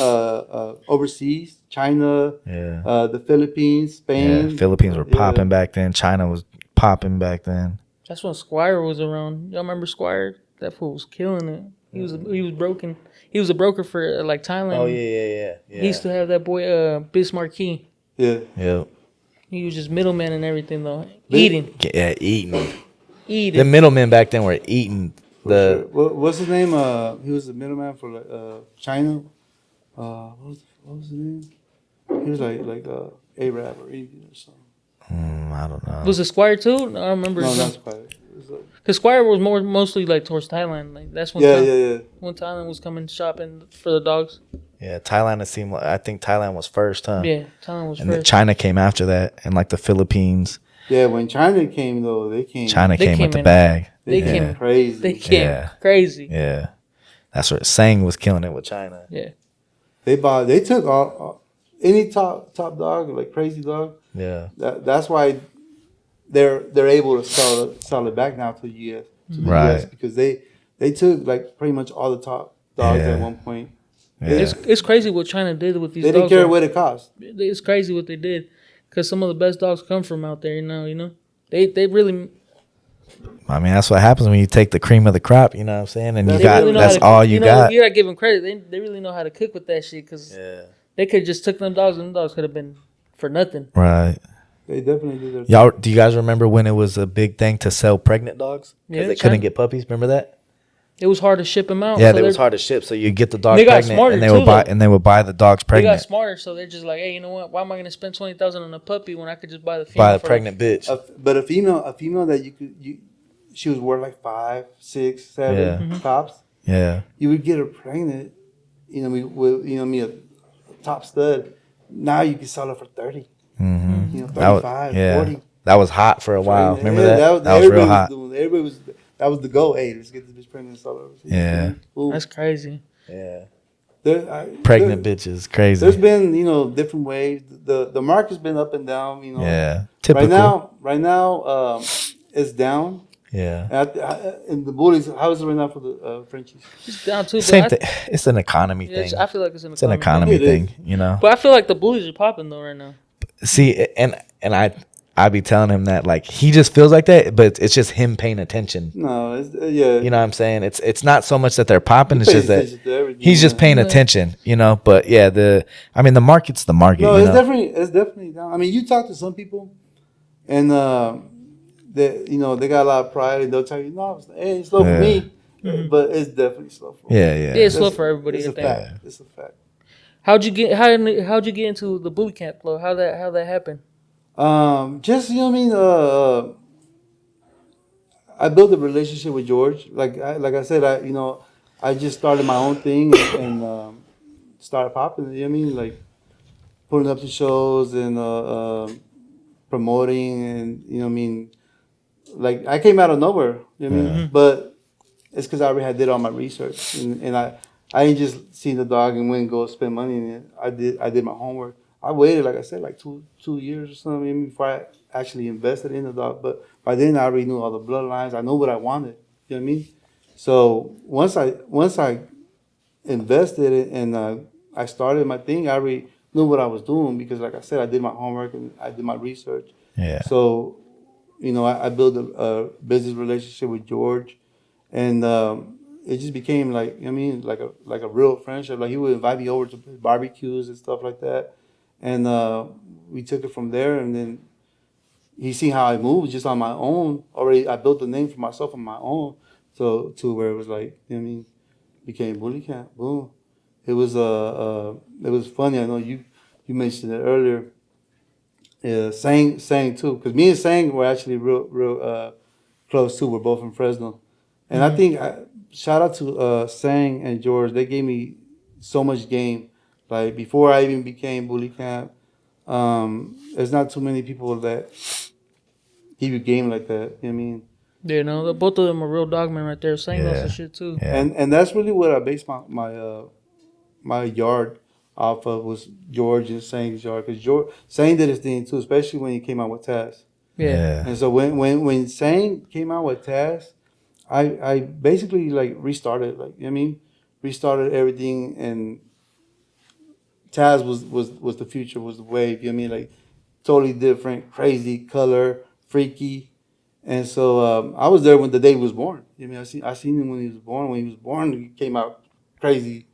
overseas, China, Yeah. the Philippines, Spain. Yeah. Philippines were Yeah. popping back then. China was popping back then. That's when Squire was around. Y'all remember Squire? That fool was killing it. He was broken. He was a broker for like Thailand. Oh yeah. He used to have that boy Bismarck Key. Yeah. Yep. He was just middleman and everything though. Bi- Eating. Yeah, eating. The Eating. middlemen back then were eating For the. sure. What's his name? He was the middleman for like China. What was his name? He was like Arab or Indian or something. I don't know. Was it Squire too? I don't remember. No, not quite. It was Because Squire was mostly like towards Thailand. Like that's when yeah. when Thailand was coming shopping for the dogs. Yeah, Thailand. It seemed like I think Thailand was first, huh? Yeah, Thailand was And then first. China came after that, and like the Philippines. Yeah, when China came though, they came. China They came came with the in- bag. They came came crazy. They came Yeah. crazy. Yeah, that's what Sang was killing it with China. Yeah. They took all any top dog like crazy dog. Yeah, That's why they're able to sell it back now to the U.S. to the Right. U.S. because they took like pretty much all the top dogs Yeah. at one point. yeah. It's crazy what China did with these They dogs. didn't care though. what it cost. It's crazy what they did, because some of the best dogs come from out there. You know, they really I mean, that's what happens when you take the cream of the crop. You know what I'm saying? And you They got really know that's how to- all you got. You gotta give them credit. They really know how to cook with that shit, because Yeah, they could have just took them dogs, and them dogs could have been for nothing. right. They definitely did their Y'all, do you guys remember when it was a big thing to sell pregnant dogs because Yeah, they China- couldn't get puppies? Remember that? It was hard to ship them out. Yeah, so it was they're- hard to ship, so you get the dog They got pregnant, smarter and they too, would buy though. the dogs They got pregnant. smarter, so they're just like, hey, you know what? Why am I gonna spend $20,000 on a puppy when I could just buy the female Buy the for pregnant bitch. But a female that she was worth like 5, 6, 7 Yeah. Mm-hmm. tops. Yeah, You would get her pregnant. With a top stud. Now you can sell her for 30. mm-hmm. 35, yeah. 40. That was hot for a while. Pregnant. Remember Yeah, that? That was real hot. That was the goal. Hey, let's get this bitch pregnant and sell her. Yeah. Boom. That's crazy. Yeah, there- pregnant bitches, crazy. There's been different ways. The market's been up and down. Yeah, typical. Right now, it's down. Yeah, And the bullies, how is it right now for the Frenchies? It's down too. same But thing. It's an economy I, thing. I feel like it's an It's an economy. economy It is. thing, you know. But I feel like the bullies are popping though right now. See, and I be telling him that like he just feels like that, but it's just him paying attention. No, it's yeah. You know what I'm saying? It's not so much that they're popping. It's pays just that attention to everything, he's just yeah. paying attention. You know, but yeah, the market's the market. No, you it's know? definitely down. I mean, you talk to some people, and they got a lot of pride, and they'll tell you, "No, it's slow Yeah. for me," but it's definitely slow for me. Yeah. Yeah, it's slow for everybody. It's I a think. fact. It's a fact. How'd you get into the bully camp, Flo? How that happened? Just what I mean. I built a relationship with George. Like I said, I just started my own thing and started popping. You know what I mean? Like putting up the shows and promoting, and what I mean. Like I came out of nowhere. You know what I mean? But it's because I already had did all my research, and I ain't just seen the dog and went and go spend money in it. I did my homework. I waited, like I said, like two years or something before I actually invested in the dog. But by then, I already knew all the bloodlines. I know what I wanted. You know what I mean? So once I invested and I started my thing, I already knew what I was doing because, like I said, I did my homework and I did my research. Yeah. So, I built a business relationship with George, and it just became like a real friendship. Like he would invite me over to barbecues and stuff like that. And we took it from there, and then he seen how I moved just on my own. Already, I built the name for myself on my own, so to where it was like, became Bully Camp. Boom. It was funny. I know you mentioned it earlier. Yeah, Sang too, because me and Sang were actually real close too. We're both from Fresno, and I think shout out to Sang and George. They gave me so much game. Like before I even became Bully Camp, there's not too many people that give you game like that. You know what I mean? Yeah, no, both of them are real dogmen right there. Saying lots of shit too. Yeah. And that's really what I based my yard off of was George and Saint's yard, because George Saint did his thing too, especially when he came out with Taz. Yeah. And so when Saint came out with Taz, I basically like restarted, like, you know what I mean, restarted everything, and Taz was the future, was the wave, you know what I mean, like totally different, crazy color, freaky. And so I was there when the day he was born. You know what I mean, I seen him when he was born. When he was born, he came out crazy.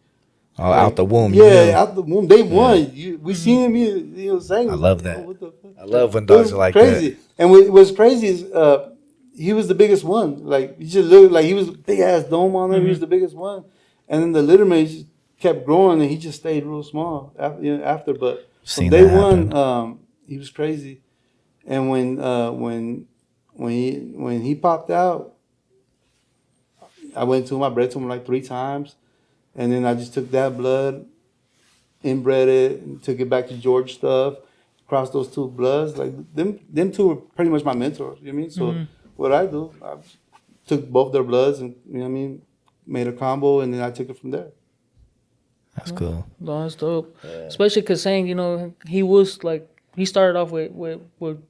Oh, out the womb. Yeah, out the womb. Day one. We seen him. He was saying. I love that. Oh, what the fuck? I love when It dogs was are like crazy. And what was crazy is he was the biggest one. Like, he just looked like he was big ass dome on him. He was the biggest one. And then the litterman just kept growing, and he just stayed real small after. But from Seen day that one, happen. he was crazy. And when he popped out, I went to him. I bred to him like 3 times, and then I just took that blood, inbred it, and took it back to George stuff. Crossed those 2 bloods. Like them 2 were pretty much my mentors. You know what I mean? So what I do, I took both their bloods, and you know what I mean, made a combo, and then I took it from there. That's cool. No, that's dope. Especially because saying, you know, he was like, he started off with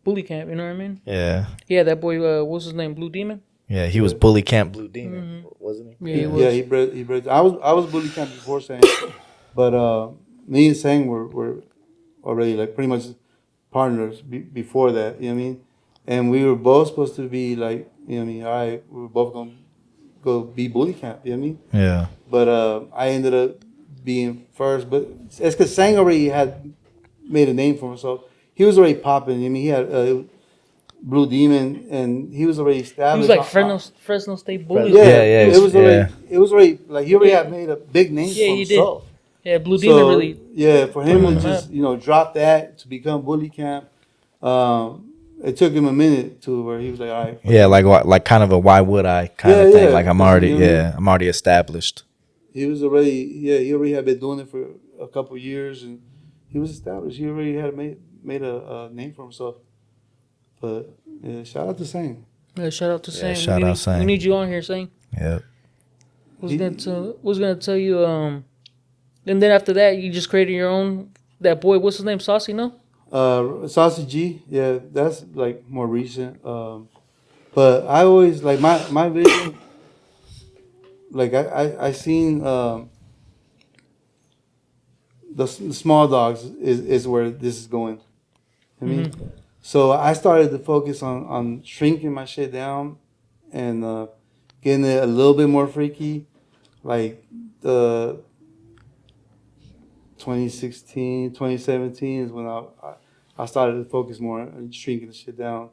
Bully Camp, you know what I mean? Yeah. Yeah, that boy, what's his name? Blue Demon? Yeah, he was Bully Camp Blue Demon, wasn't he? Yeah, he was. Yeah, he bred. I was bully camp before Sang, but me and Sang were already like pretty much partners before that. You know what I mean? And we were both supposed to be like, you know what I mean? All right, we were both gonna go be bully camp. You know what I mean? Yeah. But I ended up being first. But it's because Sang already had made a name for himself. He was already popping. I mean, he had Blue Demon, and he was already established. He was like Fresno State Bully. Yeah, It was already like he already had made a big name Yeah, for he did. himself. Yeah, Blue Demon really. Yeah, for him put him on to the just map. drop that to become bully camp, it took him a minute to where he was like, all right. Yeah, like kind of a why would I kind of thing. Yeah. Like I'm already I'm already established. He was already he already had been doing it for a couple of years, and he was established. He already had made a name for himself. But yeah, shout out to Sang. Yeah, shout out to Sang. shout out Sang. We need you on here, Sang. Yep. Was gonna tell you and then after that you just created your own, that boy, what's his name, Saucy, no? Sausage G, yeah, that's like more recent. But I always like my vision. Like I seen the small dogs is where this is going. I mean, so I started to focus on shrinking my shit down and getting it a little bit more freaky. Like the 2016, 2017 is when I started to focus more on shrinking the shit down.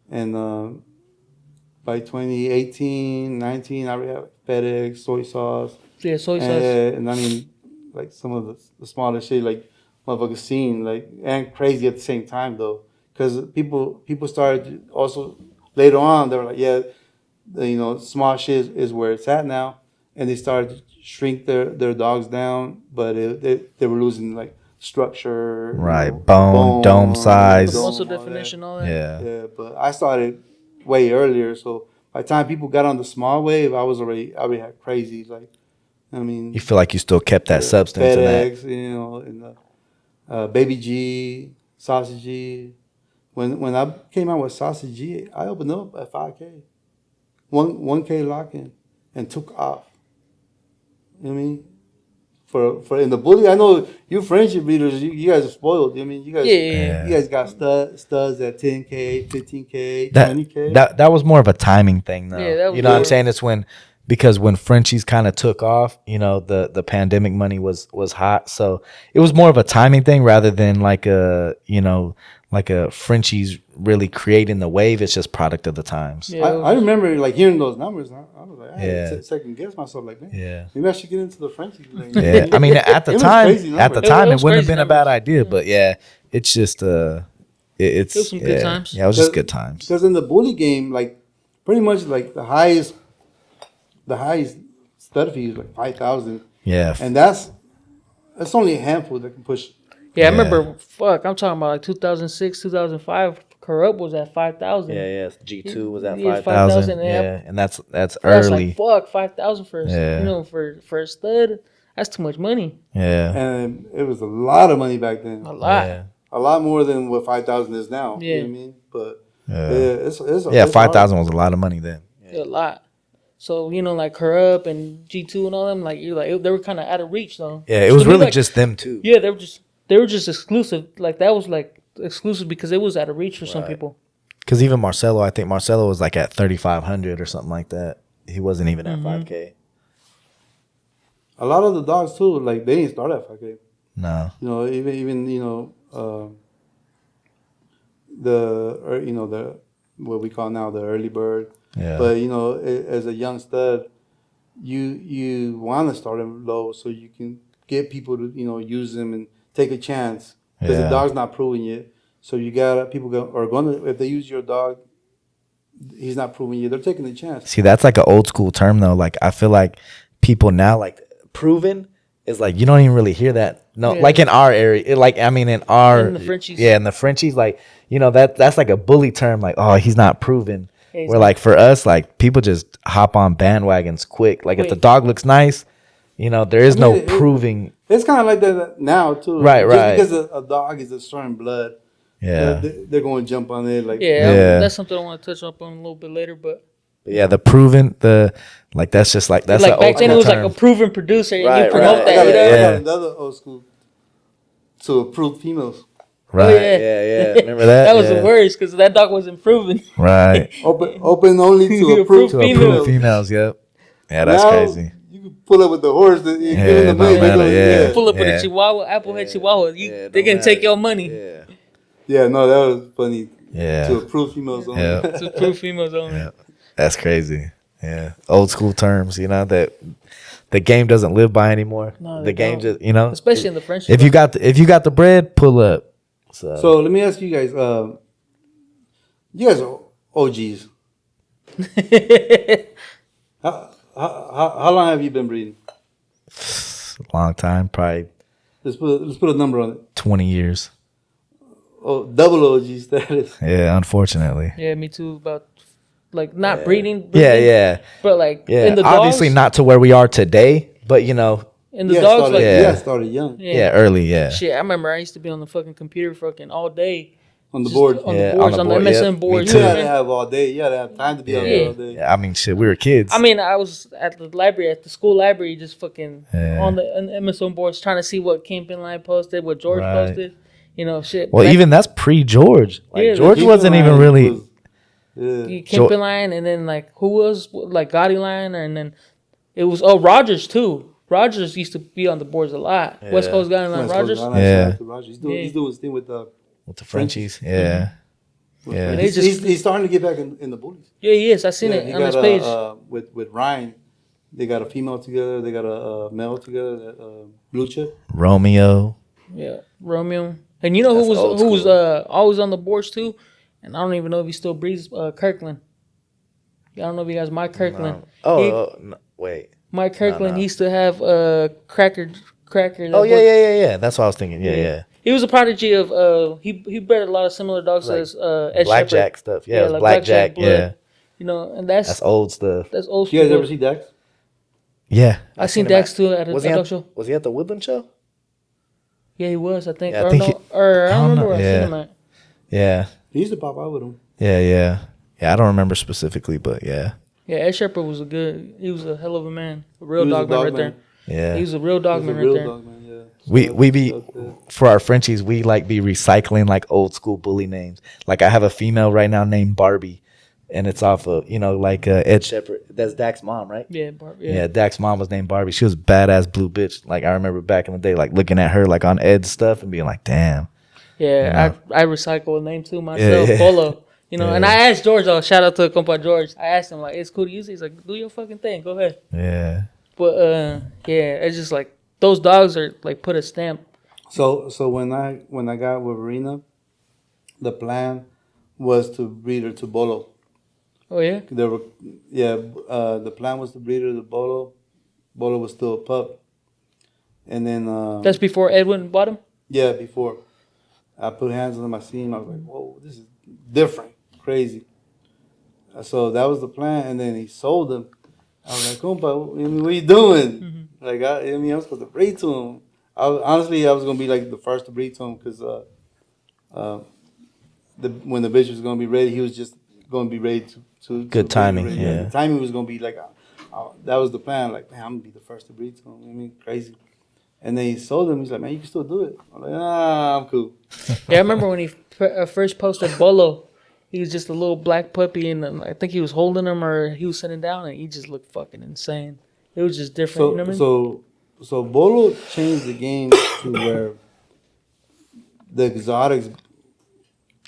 And by 2018, 19, I already have FedEx, soy sauce. Yeah, soy sauce. And I mean, like some of the smaller shit, like motherfuckers seen, like, and crazy at the same time though. Because people started to also, later on, they were like, yeah, small shit is where it's at now. And they started to shrink their dogs down, but they were losing like structure, Right, bone, dome size, muscle definition, all that. Yeah, but I started way earlier, so by the time people got on the small wave, I already had crazy. Like, I mean, you feel like you still kept that substance in that. FedEx, and the Baby G, Sausage G. When I came out with Sausage G, I opened up at 5K, 1K lock-in, and took off. You know what I mean? For in the bully, I know you friendship breeders, you guys are spoiled. I mean, you guys got studs at 10K, 15K, 20K. That was more of a timing thing, though. Yeah, that was you know what I'm saying? It's because when Frenchies kind of took off, the pandemic money was hot, so it was more of a timing thing rather than like a Frenchies really creating the wave. It's just product of the times. Yeah, I remember like hearing those numbers. And I was like, I had to second guess myself. Like, man, maybe I should get into the Frenchies. Like, yeah, I mean, at the time, it wouldn't have been a bad idea. But yeah, it's just it was some good times. Yeah, it was just good times. Because in the bully game, like pretty much like the highest stud fee is like 5,000. Yeah, and that's only a handful that can push. Yeah, I remember. I'm talking about like 2006, 2005. Corrupt was at 5,000. Yeah. G2 was at Yeah, 5,000. 5,000, Yeah, and that's That's early. like fuck 5,000 for Yeah. for a stud. That's too much money. Yeah. And it was a lot of money back then. A lot. Yeah. A lot more than what 5,000 is now. Yeah. You know what I mean? But Yeah, it's 5,000 was a lot of money then. A lot. So like Corrupt and G2 and all them, like they were kind of out of reach though. Yeah, it So was to me, really like, just them two. Yeah, they were just exclusive. Like that was like exclusive because it was out of reach for some people. Because even Marcelo, I think Marcelo was like at 3,500 or something like that. He wasn't even Mm-hmm. at 5K. a lot of the dogs too. Like they didn't start at 5K. No. You know, even the what we call now the early bird. Yeah. But as a young stud, you want to start them low so you can get people to use them and take a chance because the Yeah. dog's not proven yet. So are going to, if they use your dog, he's not proven yet. They're taking a chance. See, that's like an old school term though. Like I feel like people now like proven is like you don't even really hear that. No, Yeah. like in our area, in In the Frenchies. Yeah, in the Frenchies, like that's like a bully term. Like, oh, he's not proven. Yeah, he's Where not. like for us, like people just hop on bandwagons quick. Like if the Quick. dog looks nice, there is I mean, no proving. It's kind of like that now too. Right, right. Just because a dog is a certain blood, Yeah, they're going to jump on it. Like Yeah, that's something I want to touch up on a little bit later. But yeah, the proven that's just like that's like an back old then, it school was term. like a proven producer, and Right, you promote right. that. I got Yeah. another old school to approve females. Right? yeah. Yeah. Remember that? That was Yeah. the worst because that dog wasn't proven. Right. Open only to approve To Females. approve females. Yep. Yeah, that's Now, crazy. You can pull up with the horse. That you Yeah, give them the money. no They matter, go, yeah. Pull up with Yeah. a Chihuahua, Applehead Chihuahua. Yeah, They no can take matter. your money Yeah. Yeah, no, that was funny. Yeah. To approve females only. Yeah. to prove females only. Yeah. That's crazy. Yeah. Old school terms, that the game doesn't live by anymore. No, the they game don't. just, Especially in the French. if you got the bread, pull up. So let me ask you guys. You guys are OGs. How long have you been breeding? Long time, probably Let's put a number on it. 20 years. Oh, double OG status. Yeah, unfortunately. Yeah, me too. About like not breeding. Yeah. But like Yeah. in the Obviously dogs, not to where we are today, but in the Yeah, dogs, started, like Yeah. started young yeah, early, yeah. shit. I remember I used to be on the fucking computer fucking all day. on the Just board. on Yeah, the boards, on the board, MSN yep. Me boards. You too. You know had what I to mean? have all day. You had to have time to be on there all day. Yeah, I mean, shit, we were kids. I mean, I was at the library, at the school library, just fucking Yeah. on the MSN boards trying to see what Kingpin Line posted, what George Right. posted. Shit. Well, Back- even that's pre-George. Like, Yeah, George Keep wasn't in even mind, really... was- yeah. Kingpin Line, and then like who was like Gotti Line, and then it was Rogers too. Rogers used to be on the boards a lot. West Coast Gotti Line, West Coast Rogers. Ghana, Yeah. shout out to Rogers. He's doing his thing with With the Frenchies. Yeah. Yeah. And they just he's starting to get back in the bullies. yeah, he is. I seen it he on his got page. with Ryan. They got a female together. They got a male together. Blue chip. Romeo. Yeah, Romeo. And you know That's who old was school. always on the boards too? And I don't even know if he still breeds Kirkland. I don't know if you guys Mike Kirkland. No, wait. Mike Kirkland, no. he used to have Cracker. that Oh, was- yeah. That's what I was thinking. Yeah. He was a prodigy of he bred a lot of similar dogs Like as Ed Blackjack Shepherd. stuff. Yeah, it was like Blackjack. blood. Yeah. And that's That's old stuff. old You guys school. ever see Dex? Yeah. I seen him Dex at- too at a Was he, dog show. was he at the Woodland show? Yeah, he was. I think. Yeah, I or think no, he- or I I don't don't remember know. where I Yeah. seen him at. Yeah. He used to pop out with him. Yeah. I don't remember specifically, but yeah. Yeah, Ed Shepherd was he was a hell of a man, a real He was a dogman dog right man. there. Yeah. He was a real He's a dogman right real there. dog man. Yeah. We be So, for our Frenchies, we like be recycling like old school bully names. Like I have a female right now named Barbie, and it's off of like Ed Shepherd. That's Dak's mom, right? Yeah, Yeah, Dak's mom was named Barbie. She was a badass blue bitch. Like I remember back in the day, like looking at her like on Ed's stuff and being like, damn. Yeah, I recycle a name too myself, Yeah. Polo. And I asked George, shout out to compa George. I asked him like, it's cool to use it. He's like, do your fucking thing, go ahead. Yeah. But it's just like those dogs are like put a stamp. So when I got with Verena, the plan was to breed her to Bolo. Oh yeah, The plan was to breed her to Bolo. Bolo was still a pup, and then that's before Edwin bought him. before I put hands on him, I seen him. I was like, whoa, this is different, crazy. So that was the plan, and then he sold them. I was like, "Compa, I mean, what you doing?" Like, I mean, I was supposed to breed to him. Honestly, I was gonna be like the first to breed to him because uh, when the bitch was gonna be ready, he was just gonna be ready to Good be timing, ready. yeah. The timing was gonna be like, that was the plan. Like, man, I'm gonna be the first to breed to him. I mean, crazy. And then he sold him. He's like, man, you can still do it. I'm like, I'm cool. Yeah, I remember when he first posted Bolo. He was just a little black puppy, and I think he was holding him or he was sitting down, and he just looked fucking insane. It was just different. So you know what I mean? so Bolo changed the game to where the exotics.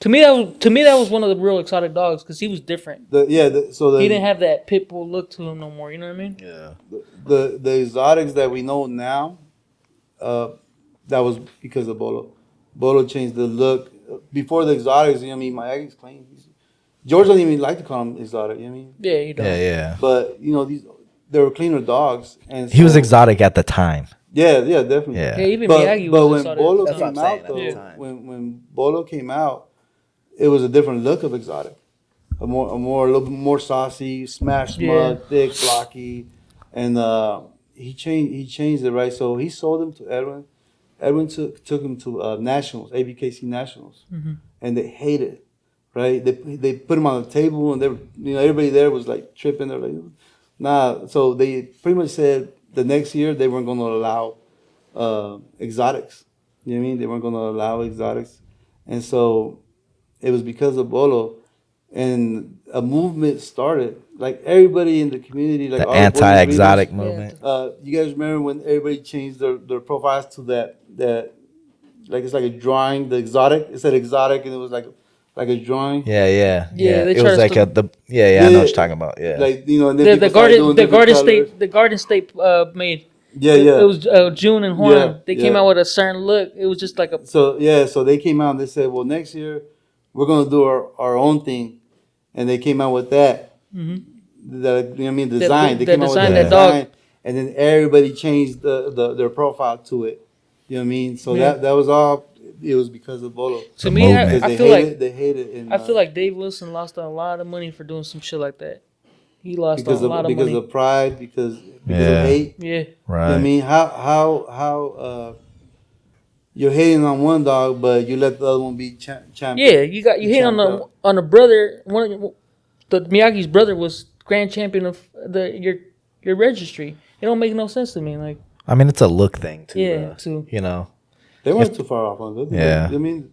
To me, that was one of the real exotic dogs because he was different. He Didn't have that pit bull look to him no more. You know what I mean? Yeah. the exotics that we know now, that was because of Bolo. Bolo changed the look. Before the exotics, you know what I mean, Miyagi's clean. George doesn't even like to call him exotic, you know what I mean? Yeah, you don't. Yeah. But, they were cleaner dogs. And He was so- exotic at the time. Yeah, definitely. Yeah. Yeah, even But, Miyagi but was when exotic. Bolo at the came time. out, though, Yeah. when Bolo came out, it was a different look of exotic. A little bit more saucy, smash mud, thick, blocky, and he changed it, right. So he sold him to Edwin. Edwin took him to nationals, ABKC nationals, and they hated it, right. They put him on the table, and they were, everybody there was like tripping. They're like, nah. So they pretty much said the next year they weren't going to allow exotics. You know what I mean? They weren't going to allow exotics, and so it was because of Bolo. And a movement started. Like everybody in the community, like The all the Bolo anti-exotic breeders, movement. you guys remember when everybody changed their profiles to that like it's like a drawing, the exotic. It said exotic, and it was like a drawing. Yeah. Yeah, they It try was to like st- I know what you're talking about. Yeah. Like and then The people started doing different colors. the Garden State made. Yeah, It was June and Juan. Yeah, They came yeah. out with a certain look. It was just like a So they came out and they said, well, next year we're gonna do our own thing, and they came out with that. Design. They the came out with design, that that dog. design, and then everybody changed their profile to it. You know what I mean? So Yeah. that was all. It was because of Bolo. To me, movement. I They feel hate like it. They hate it. And, I feel like Dave Wilson lost a lot of money for doing some shit like that. He lost a lot of because money. of pride, because Yeah. of hate. Yeah, You know what Right. I mean, how you're hating on one dog, but you let the other one be champion. yeah. You hit on Champed on a brother. The Miyagi's brother was grand champion of your registry. It don't make no sense to me. Like I mean, it's a look thing too. Yeah, too. You know. They weren't too far off on it. Yeah. I mean,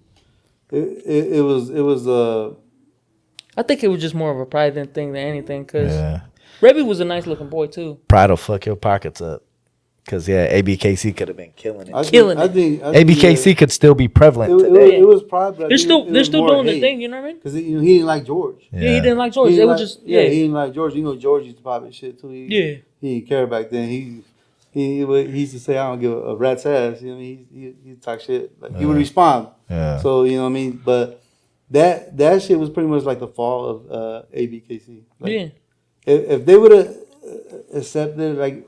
it was I think it was just more of a pride thing than anything. Cause Yeah. Rebby was a nice looking boy too. Pride will fuck your pockets up. Cause ABKC could have been killing it. Killing it. I think ABKC could still be prevalent today. it was pride, but They're still doing their thing. You know what I mean? because he didn't like George. Yeah, he didn't like George. He It didn't was like- just he didn't like George. George used to pop his shit too. He didn't care back then. He used to say, "I don't give a rat's ass." You know what I mean? He talk shit. Like he would respond. Yeah. So you know what I mean. But that shit was pretty much like the fall of ABKC. Like, yeah. If they would have accepted, like,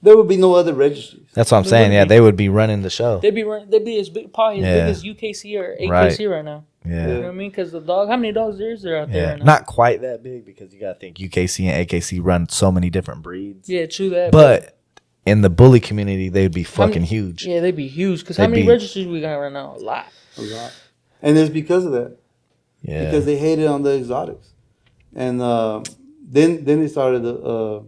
there would be no other registries. That's what I'm saying. Yeah, they would be running the show. They'd be as big, probably Yeah. as big as UKC or AKC right now. You know Yeah. what I mean? Because the dog, how many dogs is there out there Yeah. right now? Not quite that big because you got to think UKC and AKC run so many different breeds. Yeah, true that. But in the bully community, they'd be How many- fucking huge. Yeah, they'd be huge. Because how They'd many be- registries we got right now? A lot. A lot. And it's because of that. Yeah. Because they hated on the exotics. And then they started to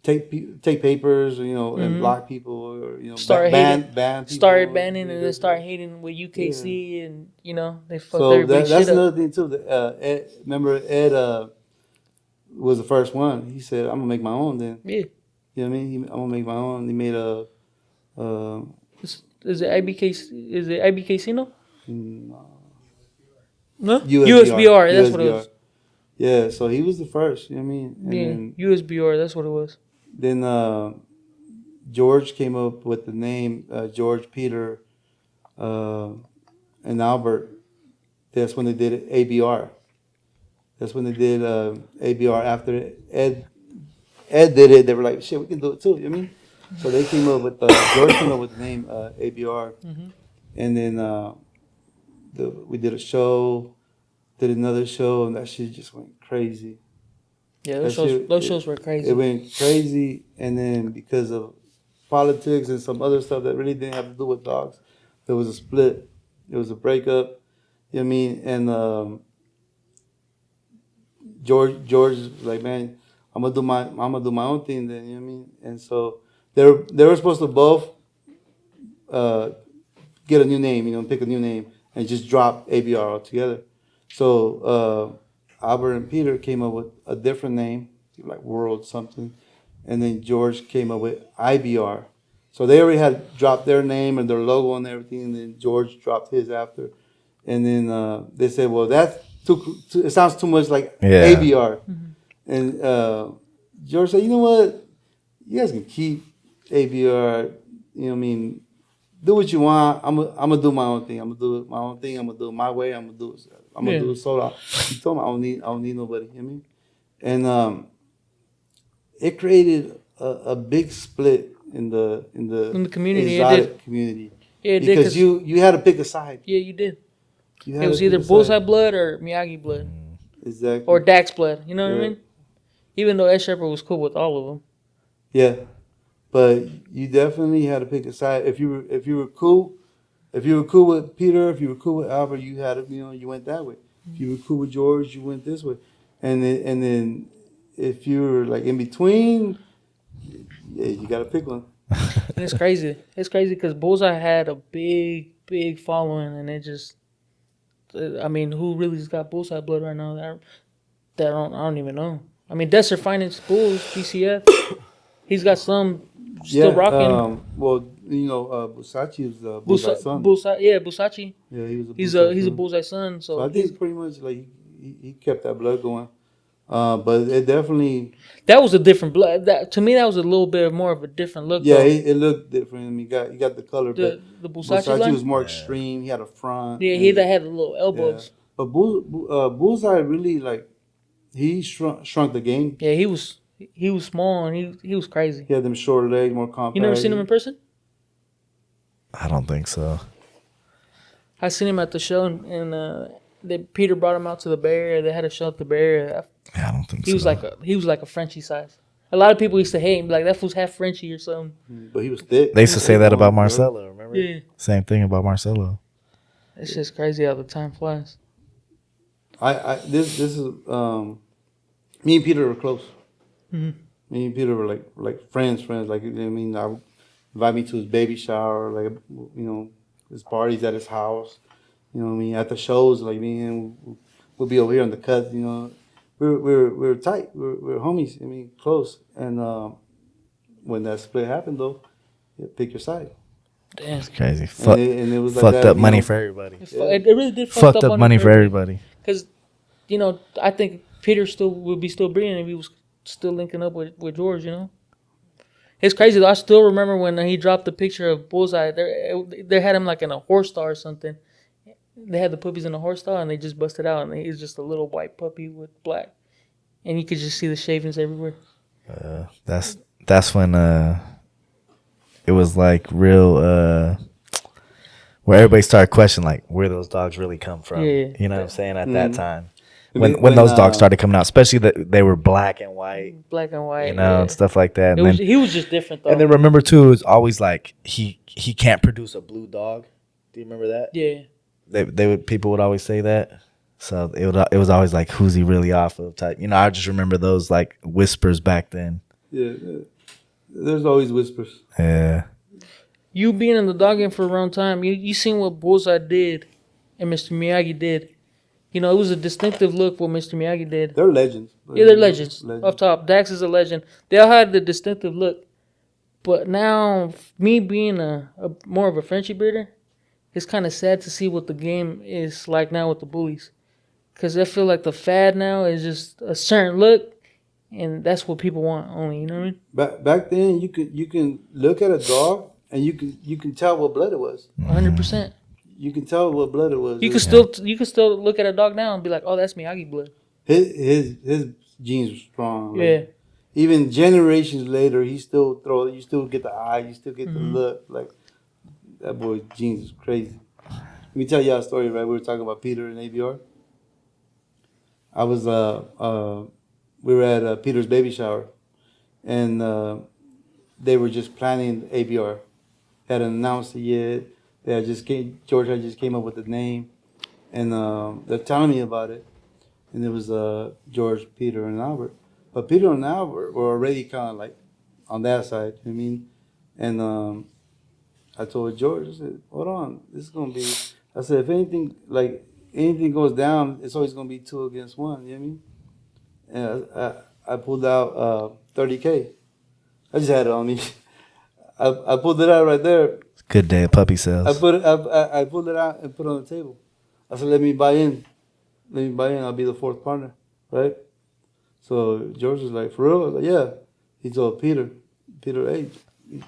take papers, and block people, or Start ban hating. ban people. Started banning and then start hating with UKC and they fucked So everybody's that's shit up. another thing too. Remember Ed was the first one. He said, "I'm gonna make my own." Then Yeah. you know what I mean. I'm gonna make my own. He made a. Is it IBKC? Is it IBKC no? No? USBR. USBR. That's what it was. Yeah, so he was the first. You know what I mean? And Yeah, then, USBR. That's what it was. then George came up with the name George, Peter, and Albert. That's when they did ABR. That's when they did ABR. After Ed did it, they were like, "Shit, we can do it too." You know what I mean? So they came up with George came up with the name ABR, and then we did a show, did another show, and that shit just went crazy. Yeah, That shit- those shows were crazy. It went crazy, and then because of politics and some other stuff that really didn't have to do with dogs, there was a split. There was a breakup. You know what I mean? And George was like, man, I'm gonna do my own thing then. You know what I mean? And so they were supposed to both get a new name. You know, pick a new name and just drop ABR altogether. So Albert and Peter came up with a different name, like World something, and then George came up with IBR. So they already had dropped their name and their logo and everything, and then George dropped his after. And then they said, well, that's it sounds too much like ABR. And George said, you know what? You guys can keep ABR. You know what I mean? Do what you want. I'm gonna do my own thing. I'm gonna do my own thing. I'm gonna do it my way. I'm gonna do it solo. He told me I don't need nobody. You know what I mean? And it created a big split in the community. exotic community. Yeah, it did, because you had to pick a side. Yeah, you did. It was either Bullseye blood or Miyagi blood. Exactly. Or Dax blood. You know what I mean? Even though Ed Shepherd was cool with all of them. Yeah, but you definitely had to pick a side. If you were cool with Peter, if you were cool with Albert, you had to, you went that way. If you were cool with George, you went this way. And then if you were like in between, yeah, you got to pick one. And it's crazy. It's crazy because Bullseye had a big following, and it just, I mean, who really's got Bullseye blood right now? I don't even know. I mean, Desert Finance Bulls, DCF, he's got some still rocking. Well, Busachi is Bullseye's son. Busachi. Yeah, He's a Bullseye son. So I think it's pretty much like he kept that blood going. But it definitely. That was a different blood. To me, that was a little bit more of a different look. Yeah, it looked different. I mean, you got the color. The Busachi was more extreme. He had a front. Yeah, he had the little elbows. Yeah. But Bullseye really he shrunk the game. Yeah, he was small and he was crazy. He had them short legs, more compact. You never seen him in person? I don't think so. I seen him at the show, and Peter brought him out to the Bay Area. They had a show at the Bay Area. Yeah, I don't think he so. He was like a Frenchie size. A lot of people used to hate him, like that fool's half Frenchie or something. But he was thick. They used to say that about Marcelo. Remember? Yeah. Same thing about Marcelo. It's just crazy how the time flies. This is me and Peter were close. Mm-hmm. Me and Peter were like friends. Like, I mean, I would invite me to his baby shower, like, his parties at his house. You know what I mean? At the shows, like me and him, we'll be over here on the cut. We're tight. We're homies. I mean, close. And when that split happened, though, you pick your side. Damn, it's crazy. And it was like fucked that, up money for everybody. It really did fucked up money for everybody. Because, I think Peter would be still breathing if he was still linking up with George. It's crazy though. I still remember when he dropped the picture of Bullseye. They had him like in a horse stall or something. They had the puppies in a horse stall and they just busted out, and he was just a little white puppy with black, and you could just see the shavings everywhere. That's when it was like real where everybody started questioning like where those dogs really come from. Yeah. You know what I'm saying? At that time. When those dogs started coming out, especially that they were black and white, and stuff like that. He was just different though. And then remember too, it was always like he can't produce a blue dog. Do you remember that? Yeah. People would always say that. So it was always like, who's he really off of type. I just remember those like whispers back then. Yeah. There's always whispers. Yeah. You being in the dog game for a long time, you seen what Bullseye did and Mr. Miyagi did. It was a distinctive look what Mr. Miyagi did. They're legends. Yeah, they're legends. Up top, Dax is a legend. They all had the distinctive look. But now, me being a more of a Frenchie breeder, it's kind of sad to see what the game is like now with the bullies. Because I feel like the fad now is just a certain look, and that's what people want only, you know what I mean? Back then, you can look at a dog, and you can tell what blood it was. 100%. You can tell what blood it was. You can still look at a dog now and be like, oh, that's Miyagi blood. His genes were strong. Yeah. Even generations later, you still get the eye, you still get the look. Like, that boy's genes is crazy. Let me tell you a story, right? We were talking about Peter and ABR. I was we were at Peter's baby shower, and they were just planning ABR. Hadn't announced it yet. George had just came up with the name, and they're telling me about it. And it was George, Peter, and Albert. But Peter and Albert were already kind of like on that side. You know what I mean, and I told George, I said, "Hold on, this is gonna be." I said, "If anything goes down, it's always gonna be 2 against 1." You know what I mean? And I pulled out $30K. I just had it on me. I pulled it out right there. Good day of puppy sales. I pulled it out and put it on the table. I said, "Let me buy in. Let me buy in. I'll be the 4th partner, right?" So George was like, "For real?" I was like, "Yeah." He told Peter, "Hey,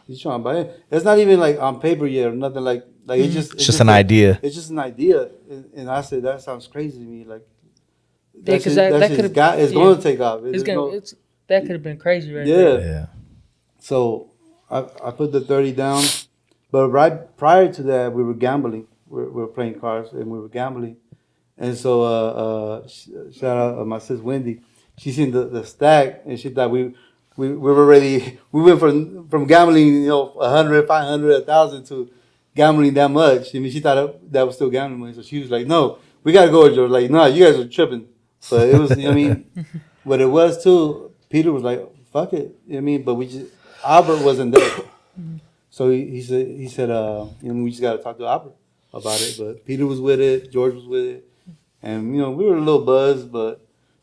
he's trying to buy in." It's not even like on paper yet or nothing like It's just an idea. It's just an idea, and I said that sounds crazy to me. Like Yeah, because that could have. It's going to take off. That could have been crazy, right? Yeah. there. Yeah. So I put the 30 down, but right prior to that, we were gambling. We were playing cards and we were gambling, and so shout out my sis Wendy. She seen the stack and she thought we were ready. We went from gambling 100, 500, 1,000 to gambling that much. I mean, she thought that was still gambling money, so she was like, "No, we gotta go." George like, "No, you guys are tripping." But it was, you know what I mean. But it was too. Peter was like, "Fuck it," you know what I mean. But Albert wasn't there, so he said, we just gotta talk to Albert about it. But Peter was with it, George was with it, and we were a little buzzed. But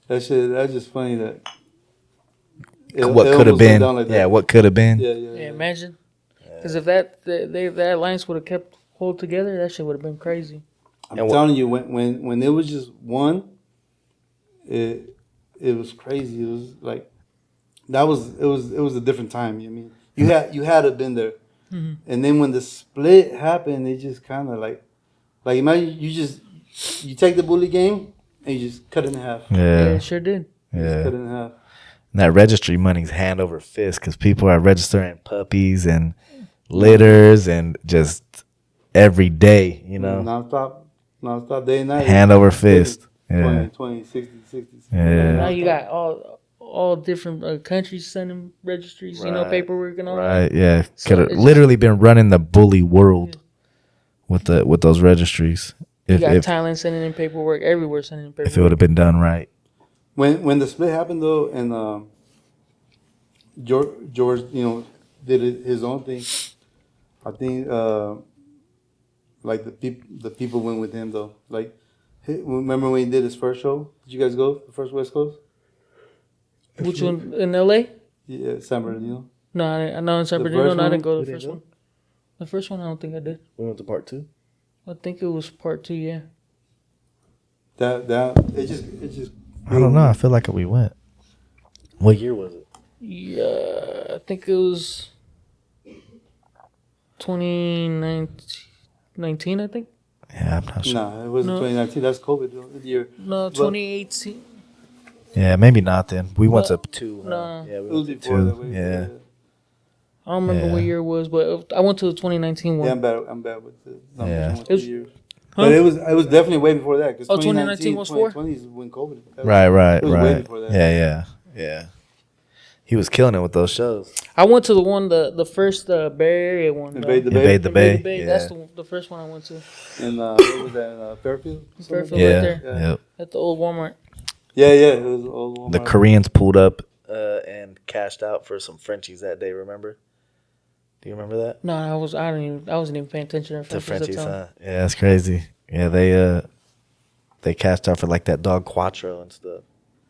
that's just funny that What could have been? Like yeah, what could have been? Yeah. Imagine, because if that alliance would have kept hold together, that shit would have been crazy. I'm telling you, when it was just one, it was crazy. It was like it was a different time. You know what I mean, you had to have been there, and then when the split happened, it just kind of like imagine you take the bully game and you just cut it in half. Yeah, it sure did. Just cut it in half. And that registry money's hand over fist because people are registering puppies and litters and just every day, Non-stop day and night. Hand over fist. 20, 60. Yeah. Now you got all different countries sending registries, paperwork and all that. Right, yeah. So Could have literally been running the bully world with those registries. You got Thailand sending in paperwork, everywhere sending in paperwork. If it would have been done right. When the split happened though, and George, did his own thing. I think like the people went with him though. Like, remember when he did his first show? Did you guys go the first West Coast? Which one in LA? Yeah, San Bernardino. No, I know in San Bernardino. No, I didn't go to the first one. The first one, I don't think I did. We went to part 2. I think it was part 2. Yeah. That it just. I don't know. I feel like we went. What year was it? Yeah, I think it was 2019. I think. Yeah, I'm not sure. No, it wasn't 2019. That's COVID year. No, 2018. Yeah, maybe not then. We went to 2. No. Yeah, we It was went to before 2. that. Yeah. I don't remember what year it was, but I went to the 2019 one. Yeah, I'm bad with the numbers. Yeah. It was, years. Huh? But it was definitely way before that. 2019 was 2020 is when COVID. Right. It was way before that. Yeah. He was killing it with those shows. I went to the one, the first Bay Area one. Invade the Bay. Yeah. That's the first one I went to. And what was that? Fairfield? Fairfield, Yeah. right there. Yep. At the old Walmart. Yeah. It was old Walmart. The Koreans pulled up and cashed out for some Frenchies that day. Remember? Do you remember that? No, I wasn't even paying attention to Frenchies. Huh? Yeah, that's crazy. Yeah, they cashed out for like that dog Quattro and stuff.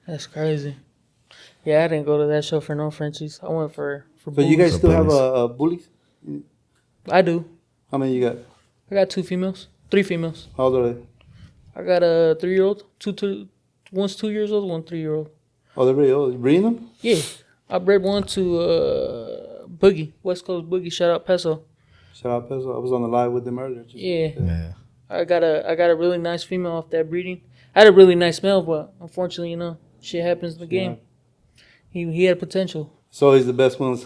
That's crazy. Yeah, I didn't go to that show for no Frenchies. I went for. So you guys still have bullies? I do. How many you got? I got 2 females, 3 females. How old are they? I got a 3-year-old, one's 2 years old, one 3-year-old. Oh, they're really old. You breeding them? Yeah, I bred one to Boogie, West Coast Boogie. Shout out Peso. Shout out Peso. I was on the live with them earlier. Yeah. I got a really nice female off that breeding. I had a really nice male, but unfortunately, shit happens in the game. He had potential. So he's the best ones.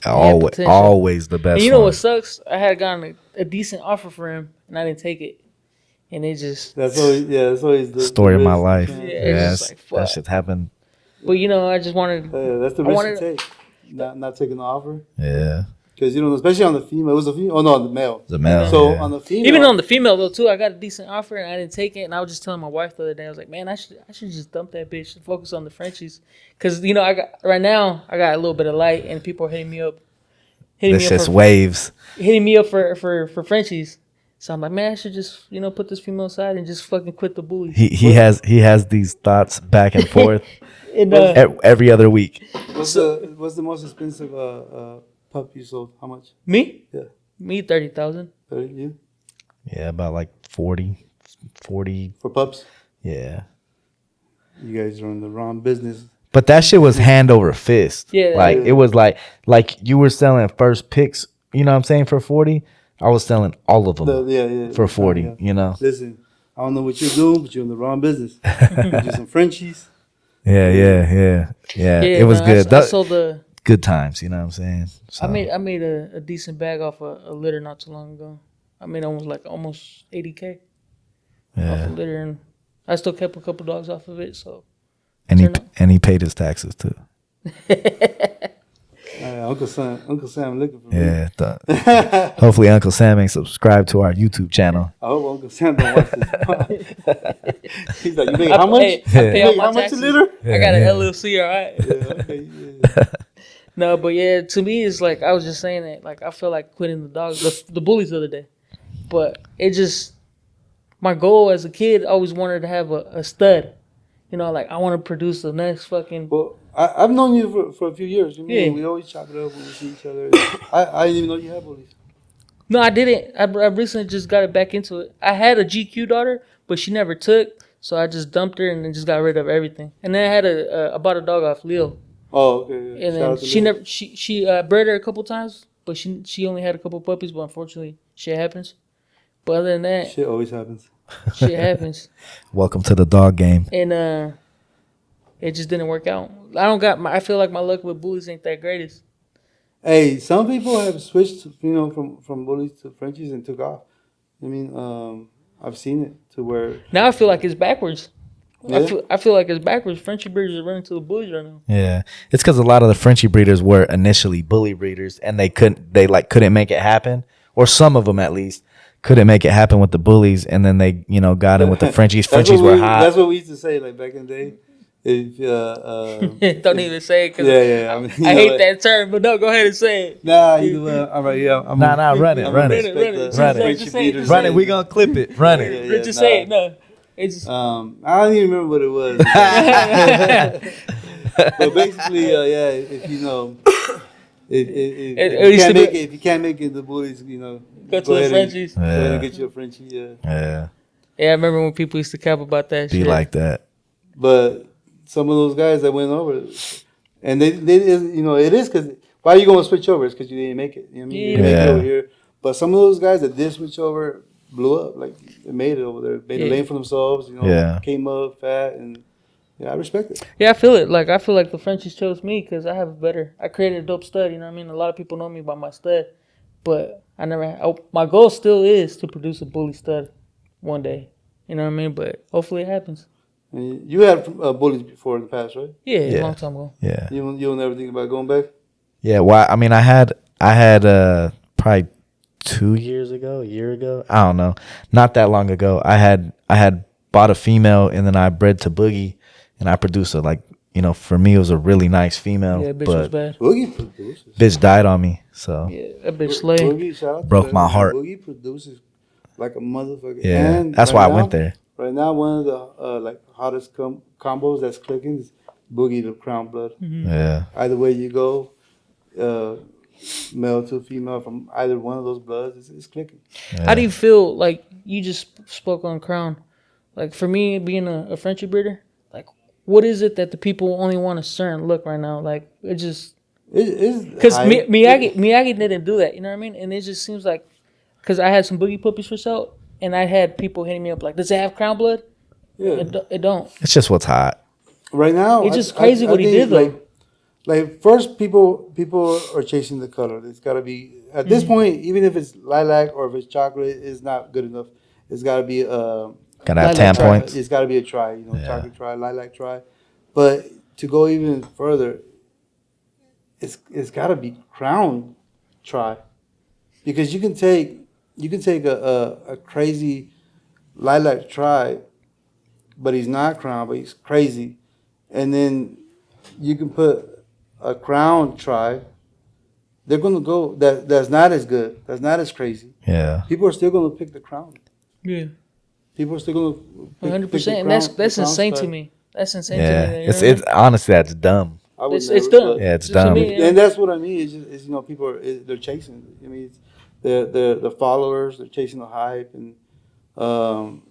Always the best. And you know what sucks? I had gotten a decent offer for him, and I didn't take it. and it just That's always the Story of my risk. life. Yeah, Yeah, it's just like, fuck. that shit happened. But I just wanted. That's the I risk wanted- you take. Not taking the offer. Yeah, Because, especially on the female. It was a female. Oh, no, on the male. the male. So, yeah. on the female. Even on the female though too, I got a decent offer and I didn't take it. And I was just telling my wife the other day, I was like, man, I should just dump that bitch and focus on the Frenchies, because I got right now I got a little bit of light and people are hitting me up, This just waves. hitting me up for Frenchies. So I'm like, man, I should just put this female aside and just fucking quit the bully. He has these thoughts back and forth And every other week. What's the most expensive pup you sold? How much? me, Yeah. me 30,000. 30, you? Yeah, about like 40. For pups? Yeah. You guys are in the wrong business. But that shit was hand over fist. Yeah. Like it was like you were selling first picks, you know what I'm saying, for 40. I was selling all of them for 40, Yeah. you know. Listen, I don't know what you're doing, but you're in the wrong business. Do some Frenchies. Yeah. It was good. I sold the. Good times, you know what I'm saying? So, I made a decent bag off a litter not too long ago. I made almost $80K off yeah. a litter, and I still kept a couple dogs off of it. So And he paid his taxes too. Uncle Sam looking for me. Yeah. Hopefully Uncle Sam ain't subscribed to our YouTube channel. I hope Uncle Sam don't watch this. He's like, you make how much? I pay all my How much a taxes. liter? I got an Yeah. LLC, all right. Yeah, okay, yeah. No, but yeah, to me, it's like I was just saying that. Like I feel like quitting the dogs, the bullies the other day, but it just my goal as a kid I always wanted to have a stud. Like I want to produce the next fucking. Well, I've known you for a few years. Yeah. We always chop it up when we see each other. I didn't even know you had bullies. No, I didn't. I recently just got it back into it. I had a GQ daughter, but she never took, so I just dumped her and then just got rid of everything. And then I had I bought a dog off Leo, Oh, okay. Yeah. and Shout then out to she Lil. never she bred her a couple times, but she only had a couple puppies. But unfortunately, shit happens. But other than that, Shit always happens. shit happens, Welcome to the dog game. and it just didn't work out. I feel like my luck with bullies ain't that greatest. Hey, some people have switched, from bullies to Frenchies and took off. I've seen it to where. Now I feel like it's backwards. Yeah. I feel like it's backwards. Frenchie breeders are running to the bullies right now. Yeah. It's because a lot of the Frenchie breeders were initially bully breeders and they couldn't make it happen. Or some of them at least couldn't make it happen with the bullies, and then they, got in with the Frenchies. Frenchies were hot. That's what we used to say, like back in the day. If Don't even say it because yeah. I hate that term, but no, go ahead and say it. Nah, either way. All right, yeah. Nah, run it, run it. Run it. Frenchie Just say it, breeders. just Run it. We gonna clip it. Run it. Yeah, Just say it. No, it's just, I don't even remember what it was. But basically, if you know, if you can't make it, the bullies, go to the ahead Frenchies. Go ahead Yeah. and get you a Frenchie, yeah. Yeah. Yeah, I remember when people used to cap about that Be shit. like that. But some of those guys that went over, and they it is because why are you going to switch over? It's because you didn't make it. You know what I mean? You didn't make it Yeah. over here. But some of those guys that did switch over blew up. Like they made it over there, made a Yeah. lane for themselves. Yeah. Came up fat, and I respect it. Yeah, I feel it. Like I feel like the Frenchies chose me because I created a dope stud. You know what I mean? A lot of people know me by my stud, but my goal still is to produce a bully stud one day. You know what I mean? But hopefully it happens. And you had bullies before in the past, right? Yeah, Yeah. a long time ago. Yeah. You don't ever think about going back? Yeah. Why? I mean, I had probably 2 years ago, a year ago. I don't know. Not that long ago. I had bought a female and then I bred to Boogie and I produced for me it was a really nice female. Yeah, bitch was but bad. Boogie produces. bitch died on me. So Yeah, that bitch slay. Boogie, shout out to Broke that. my heart. Boogie produces like a motherfucker. yeah, And that's right why I now- went there. Right now, one of the hottest combos that's clicking is Boogie to Crown Blood. Yeah. Either way you go, male to female from either one of those bloods, it's clicking. How do you feel like you just spoke on Crown? Like for me, being a Frenchie breeder, like what is it that the people only want a certain look right now? Like it just It's because hype. Miyagi didn't do that. You know what I mean? And it just seems like because I had some Boogie puppies for sale, and I had people hitting me up like, "Does it have Crown Blood?" Yeah. It don't. It's just what's hot. Right now, It's just crazy what he think, did, though. Like first, people are chasing the color. It's got to be at this point, even if it's lilac or if it's chocolate, it's not good enough. It's got to be Gotta have Lilac 10 tri. points. it's got to be a try. You know, Yeah. chocolate try, lilac try. But to go even further, it's got to be crown try, because you can take a crazy lilac try, but he's not crown, but he's crazy, and then you can put a crown try. They're gonna go that's not as good, that's not as crazy. Yeah. People are still gonna pick the crown. Yeah, People are still gonna pick the 100%. And crown. that's the crown insane to stud. me. That's insane Yeah. to me. It's honestly, that's dumb. I would It's never, dumb. but Yeah, it's To dumb. me, and that's what I mean. It's just people they're chasing. I mean, it's the followers. They're chasing the hype, and um,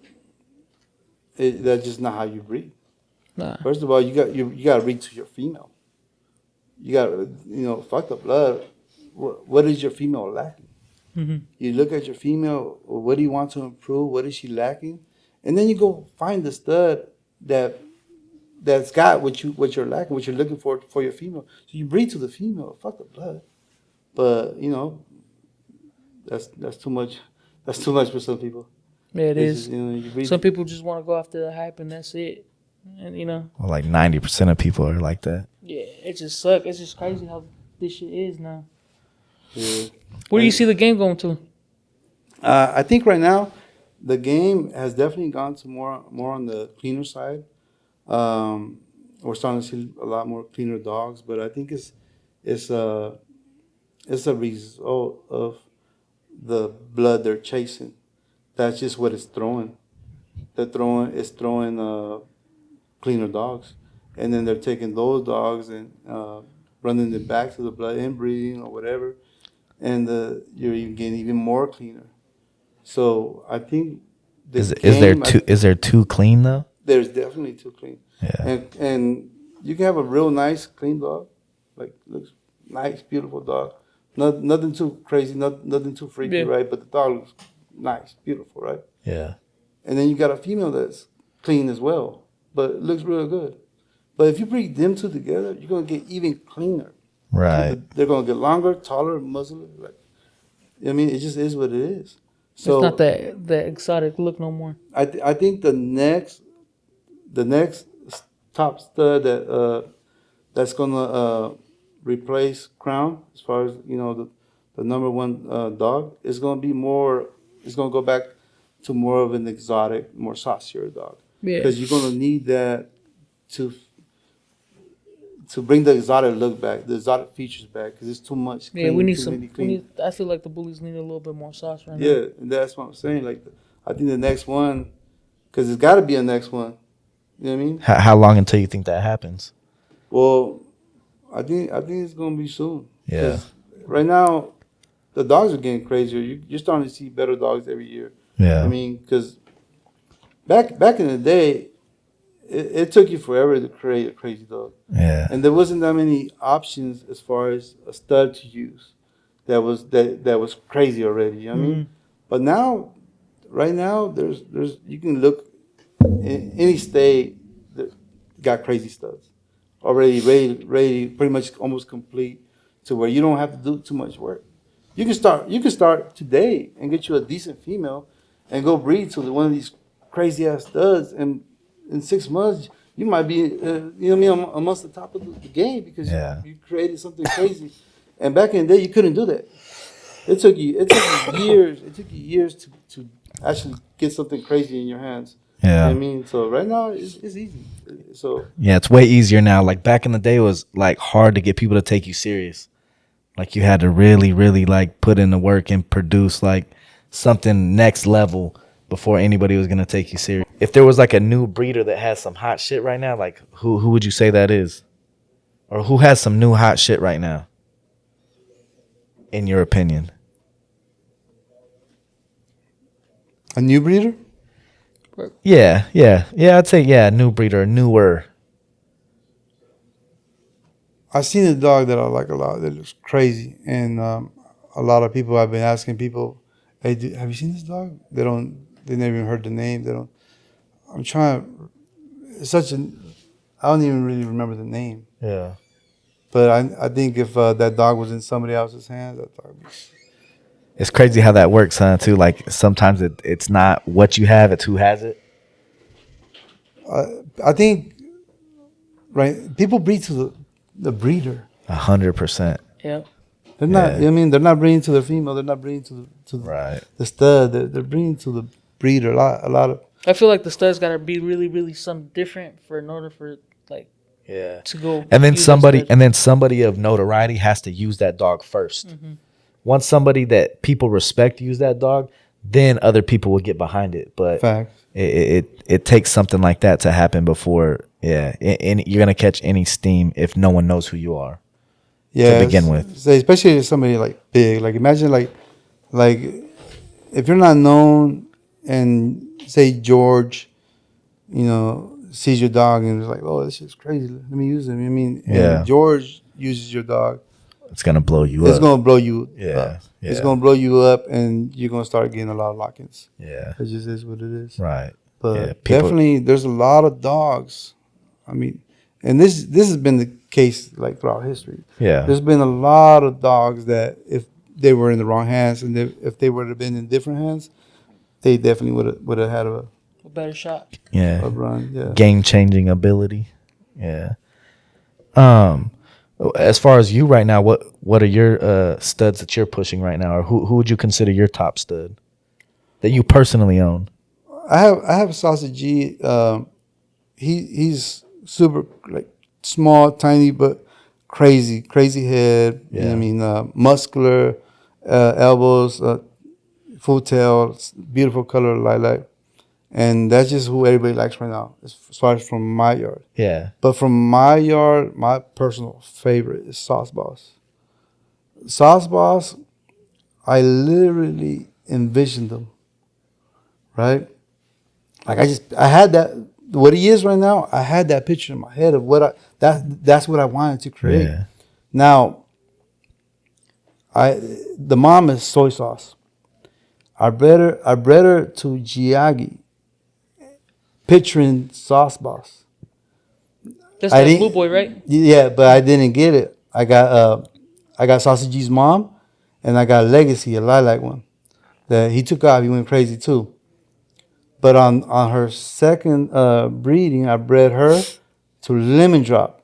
that's just not how you breed. nah. First of all, you got to read to your female. You got to fuck the blood. What is your female lacking? Mhm. You look at your female. What do you want to improve? What is she lacking? And then you go find the stud that's got what you're lacking, what you're looking for your female. So you breed to the female. Fuck the blood. But that's too much. That's too much for some people. Yeah, it It's is. just, you breed. Some people just want to go after the hype and that's it. And Well, like 90% of people are like that. yeah, it just sucks. It's just crazy how this shit is now. Yeah. Where do you see the game going to? I think right now the game has definitely gone to more on the cleaner side. We're starting to see a lot more cleaner dogs, but I think it's a result of the blood they're chasing. That's just what it's throwing. It's throwing cleaner dogs, and then they're taking those dogs and running them back to the blood inbreeding or whatever, and you're even getting even more cleaner. So I think Is there too clean though? there's definitely too clean, Yeah. and you can have a real nice clean dog, like looks nice, beautiful dog, nothing too crazy, nothing too freaky, Yeah. right? But the dog looks nice, beautiful, right? Yeah. And then you got a female that's clean as well, but it looks real good. But if you breed them two together, you're gonna get even cleaner. Right. They're gonna get longer, taller, muscular. Like, I mean, it just is what it is. So It's not that exotic look no more. I think the next top stud that's gonna replace Crown as far as the number one dog is gonna be more. It's gonna go back to more of an exotic, more saucier dog. Yeah. Because you're gonna need that to bring the exotic look back, the exotic features back, because it's too much clean, Yeah, we need too some. many clean. I feel like the bullies need a little bit more sauce right now. Yeah, and that's what I'm saying. Like, I think the next one, because it's got to be a next one. You know what I mean? How long until you think that happens? Well, I think it's gonna be soon. Yeah. 'Cause right now, the dogs are getting crazier. You're starting to see better dogs every year. Yeah. I mean, because back in the day, it took you forever to create a crazy dog. Yeah. And there wasn't that many options as far as a stud to use that was crazy already. You know what I mean? But now, right now, there's you can look in any state that got crazy studs already ready, pretty much almost complete to where you don't have to do too much work. You can start today and get you a decent female and go breed to one of these crazy ass studs, and in 6 months you might be you know what I mean, amongst the top of the game because Yeah. you created something crazy. And back in the day you couldn't do that. It took you years. It took you years to actually get something crazy in your hands. You know Yeah. what I mean? So right now it's easy. So Yeah, it's way easier now. Like back in the day, it was like hard to get people to take you serious. Like you had to really, really like put in the work and produce like something next level before anybody was gonna take you serious. If there was like a new breeder that has some hot shit right now, like who would you say that is, or who has some new hot shit right now? In your opinion? a new breeder? Yeah. I'd say new breeder, newer. I've seen a dog that I like a lot that looks crazy, and a lot of people have been asking people, "Hey, have you seen this dog?" They never even heard the name. They don't. I'm trying. It's such an. I don't even really remember the name, Yeah. but I think if that dog was in somebody else's hands, that dog. It's crazy how that works, huh? Too like sometimes it's not what you have, it's who has it. I think, right, people breed to the breeder. 100%. Yeah. They're not. Yeah. I mean, they're not breeding to the female. They're not breeding to Right. the stud. They're breeding to the breeder. A lot of. I feel like the stud's gotta be really, really something different in order for like Yeah. to go. And then use that somebody of notoriety has to use that dog 1st. Once somebody that people respect use that dog, then other people will get behind it. But Fact. it takes something like that to happen before. Yeah, and you're gonna catch any steam if no one knows who you are. Yeah. begin with. Especially if somebody like big. Like imagine like if you're not known and say George, sees your dog and is like, oh, this is crazy. Let me use him. I mean, Yeah. and George uses your dog. It's gonna blow you It's up. gonna blow you Yeah, up. yeah. It's gonna blow you up, and you're gonna start getting a lot of lock-ins. Yeah, It just is what it is. right. But Yeah, people- definitely, there's a lot of dogs. I mean, and this has been the case like throughout history. Yeah, There's been a lot of dogs that if they were in the wrong hands and if they would have been in different hands, they definitely would have had a better shot. yeah. run. Yeah. Game changing ability. Yeah. As far as you right now, what are your studs that you're pushing right now, or who would you consider your top stud that you personally own? I have Sausage G. He's super like small, tiny, but crazy head. You know what I mean, muscular, elbows, full tail, beautiful color lilac, and that's just who everybody likes right now as far as from my yard. Yeah. But from my yard, my personal favorite is Sauce Boss. Sauce Boss, I literally envisioned him, right? Like I had that, what he is right now, I had that picture in my head of that's what I wanted to create. Yeah. Now, the mom is soy sauce. I bred her to Giagi, picturing Sauce Boss. That's I that didn't- blue boy, right? Yeah, but I didn't get it. I got Sausage G's mom, and I got Legacy, a lilac one. That he took off. He went crazy too. But on her second breeding, I bred her to Lemon Drop,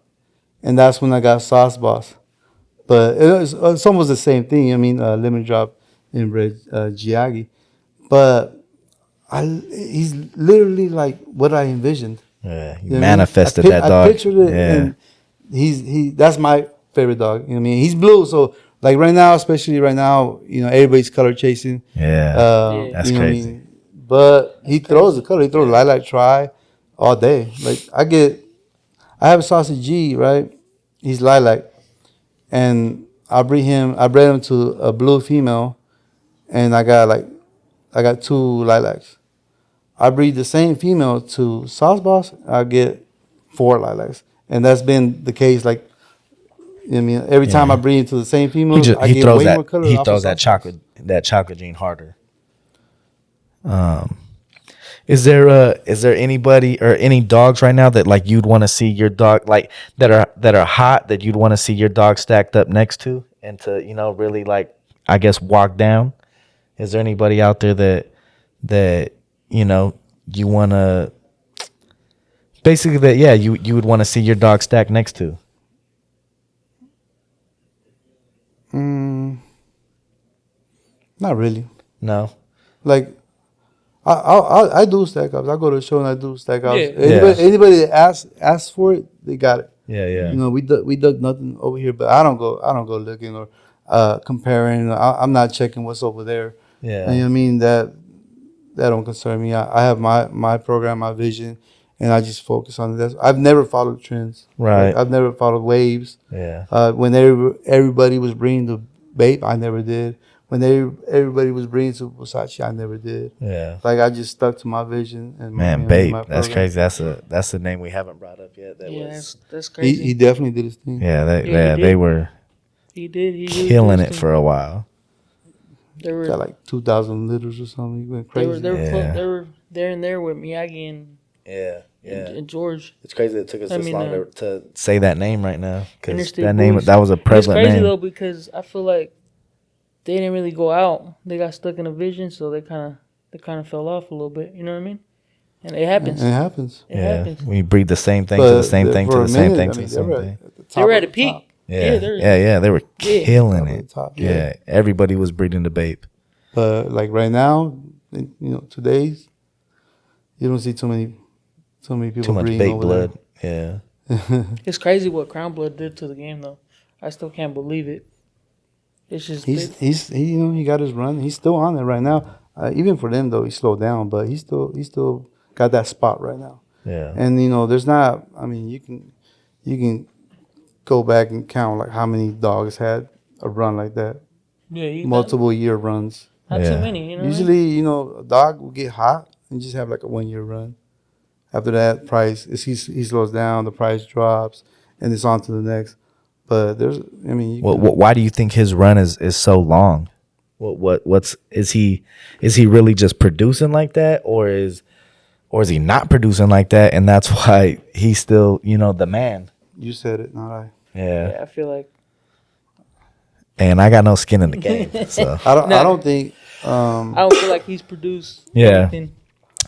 and that's when I got Sauce Boss. But it's almost the same thing. I mean, Lemon Drop inbred Giagi, but he's literally like what I envisioned. Yeah. You You know what I mean? manifested I that dog. I pictured it, Yeah. and that's my favorite dog. You know what I mean? He's blue, so like right now, especially right now, everybody's color chasing. Yeah. Yeah. That's you know what I crazy. mean? But he throws the color. He throws lilac tri all day. Like I have a Sausage G, right? He's lilac, and I bred him to a blue female, and I got 2 lilacs. I breed the same female to Sauce Boss, I get 4 lilacs. And that's been the case, like, I mean, every time I breed into the same female, I He get throws way that more color. he off throws of that Sauce Boss. chocolate gene harder. Is there anybody or any dogs right now that like you'd want to see your dog like that are hot that you'd want to see your dog stacked up next to and to really like I guess walk down? Is there anybody out there that you want to basically that you would want to see your dog stacked next to? Not really. No. Like, I do stack ups. I go to the show and I do stack ups. Yeah. Anybody that asks for it, they got it. Yeah. We dug nothing over here, but I don't go looking or comparing. I'm not checking what's over there. Yeah. And you know what I mean? That don't concern me. I have my program, my vision, and I just focus on it. I've never followed trends. Right. Like, I've never followed waves. Yeah. When everybody was bringing the Bape, I never did. When everybody was bringing to Versace, I never did. Yeah. Like I just stuck to my vision and Man, my Bape, that's program. crazy. That's the name we haven't brought up yet. That Yeah, was that's crazy. He definitely did his thing. yeah, he they did. were He did. He really killing did it his for a while. They were. Got like 2,000 liters or something. He went They crazy. were. Yeah. They were there and there with Miyagi and George. It's crazy it took us I this mean, long to say that name right now because Interstate that name Boys. that was a It's prevalent crazy name. though because I feel like they didn't really go out. They got stuck in a vision, so they kind of fell off a little bit. You know what I mean? And it happens. It happens. It happens. We breed the same thing to the same thing to the same thing to the same thing. They were at a peak. Yeah, they were killing it. Yeah, everybody was breeding the Bape. But like right now, today's, you don't see too many people Too much breeding Bape over blood. Yeah. It's crazy what Crown Blood did to the game, though. I still can't believe it. It's just he got his run. He's still on it right now. Even for them though, he slowed down, but he still got that spot right now. Yeah. And there's not. I mean, you can go back and count like how many dogs had a run like that. Yeah, Multiple year runs. Not too many. Usually, a dog will get hot and just have like a 1 year run. After that, he slows down, the price drops, and it's on to the next. But why do you think his run is so long? Is he really just producing like that, or is he not producing like that, and that's why he's still the man? You said it, not I. Yeah, I feel like. And I got no skin in the game, so I don't think. I don't feel like he's produced. Yeah. Anything.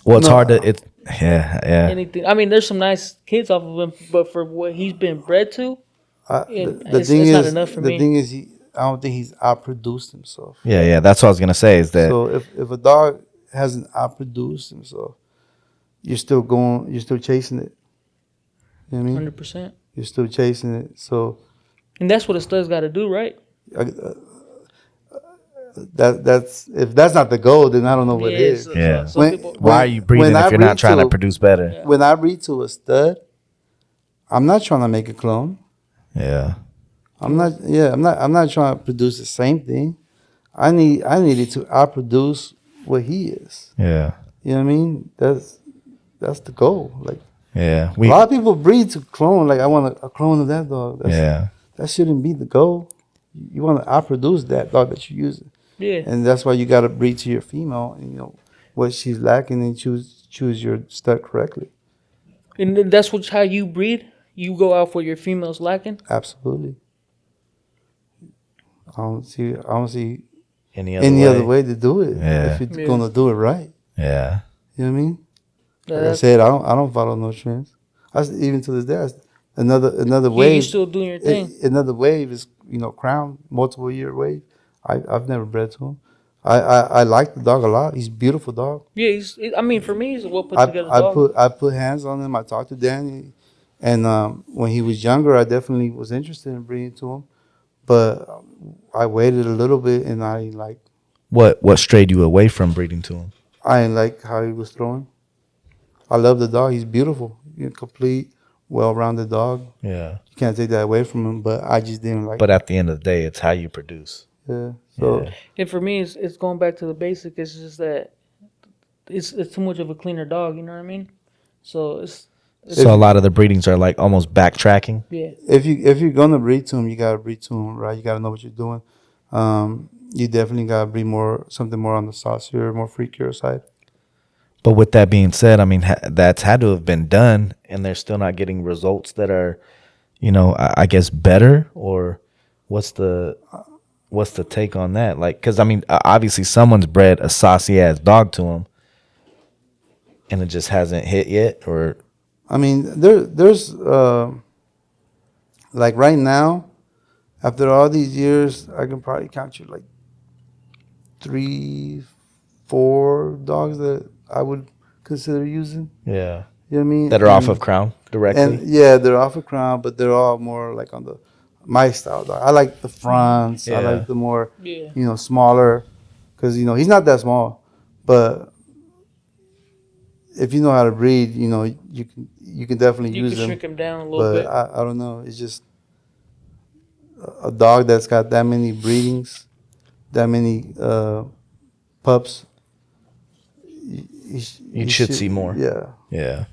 Well, it's hard to. Anything. I mean, there's some nice kids off of him, but for what he's been bred to, it's not enough for me. The thing is, I don't think he's outproduced himself. Yeah. That's what I was gonna say. Is that so? If a dog hasn't outproduced himself, you're still chasing it. You know what I mean? 100%. You're still chasing it. So. And that's what a stud's got to do, right? That's if that's not the goal, then I don't know what it is. Why are you breeding if you're not trying to produce better? Yeah. When I breed to a stud, I'm not trying to make a clone. Yeah. I'm not trying to produce the same thing. I need it to outproduce what he is. Yeah. You know what I mean? That's the goal. Like a lot of people breed to clone. Like I want a clone of that dog. That shouldn't be the goal. You want to outproduce that dog that you're using. Yeah. And that's why you got to breed to your female, and what she's lacking, and choose your stud correctly. And that's how you breed. You go out for your females lacking. Absolutely. I don't see any other way to do it. If you're gonna do it right. Yeah. You know what I mean? Like I said, I don't follow no trends. Even to this day, another wave. You still doing your thing. Another wave is Crown, multiple year wave. I've never bred to him. I like the dog a lot. He's a beautiful dog. Yeah, for me, he's a well put together dog. I put hands on him. I talked to Danny, and when he was younger, I definitely was interested in breeding to him, but I waited a little bit, and I didn't like. What strayed you away from breeding to him? I didn't like how he was throwing. I love the dog. He's beautiful. Complete, well-rounded dog. Yeah. You can't take that away from him, but I just didn't like. But at the end of the day, it's how you produce. Yeah. So. And for me, it's going back to the basic. It's just that it's too much of a cleaner dog. You know what I mean? So so a lot of the breedings are like almost backtracking. Yeah. If you're gonna breed to him, you gotta breed to him, right? You gotta know what you're doing. You definitely gotta breed something more on the saucier, more freakier side. But with that being said, I mean that's had to have been done, and they're still not getting results that are, I guess better. Or what's the take on that? Like, because I mean, obviously someone's bred a saucy ass dog to him, and it just hasn't hit yet. Or I mean, there's like right now, after all these years, I can probably count you like 3, 4 dogs that I would consider using. Yeah. You know what I mean? That are off of Crown directly? And yeah, they're off of Crown, but they're all more like on my style dog. I like the fronts. Yeah. I like the more, smaller. Because, he's not that small. But if you know how to breed, you can definitely use him. You can shrink him down a little bit. But I don't know. It's just a dog that's got that many breedings, that many pups. You should see more. Yeah. Yeah.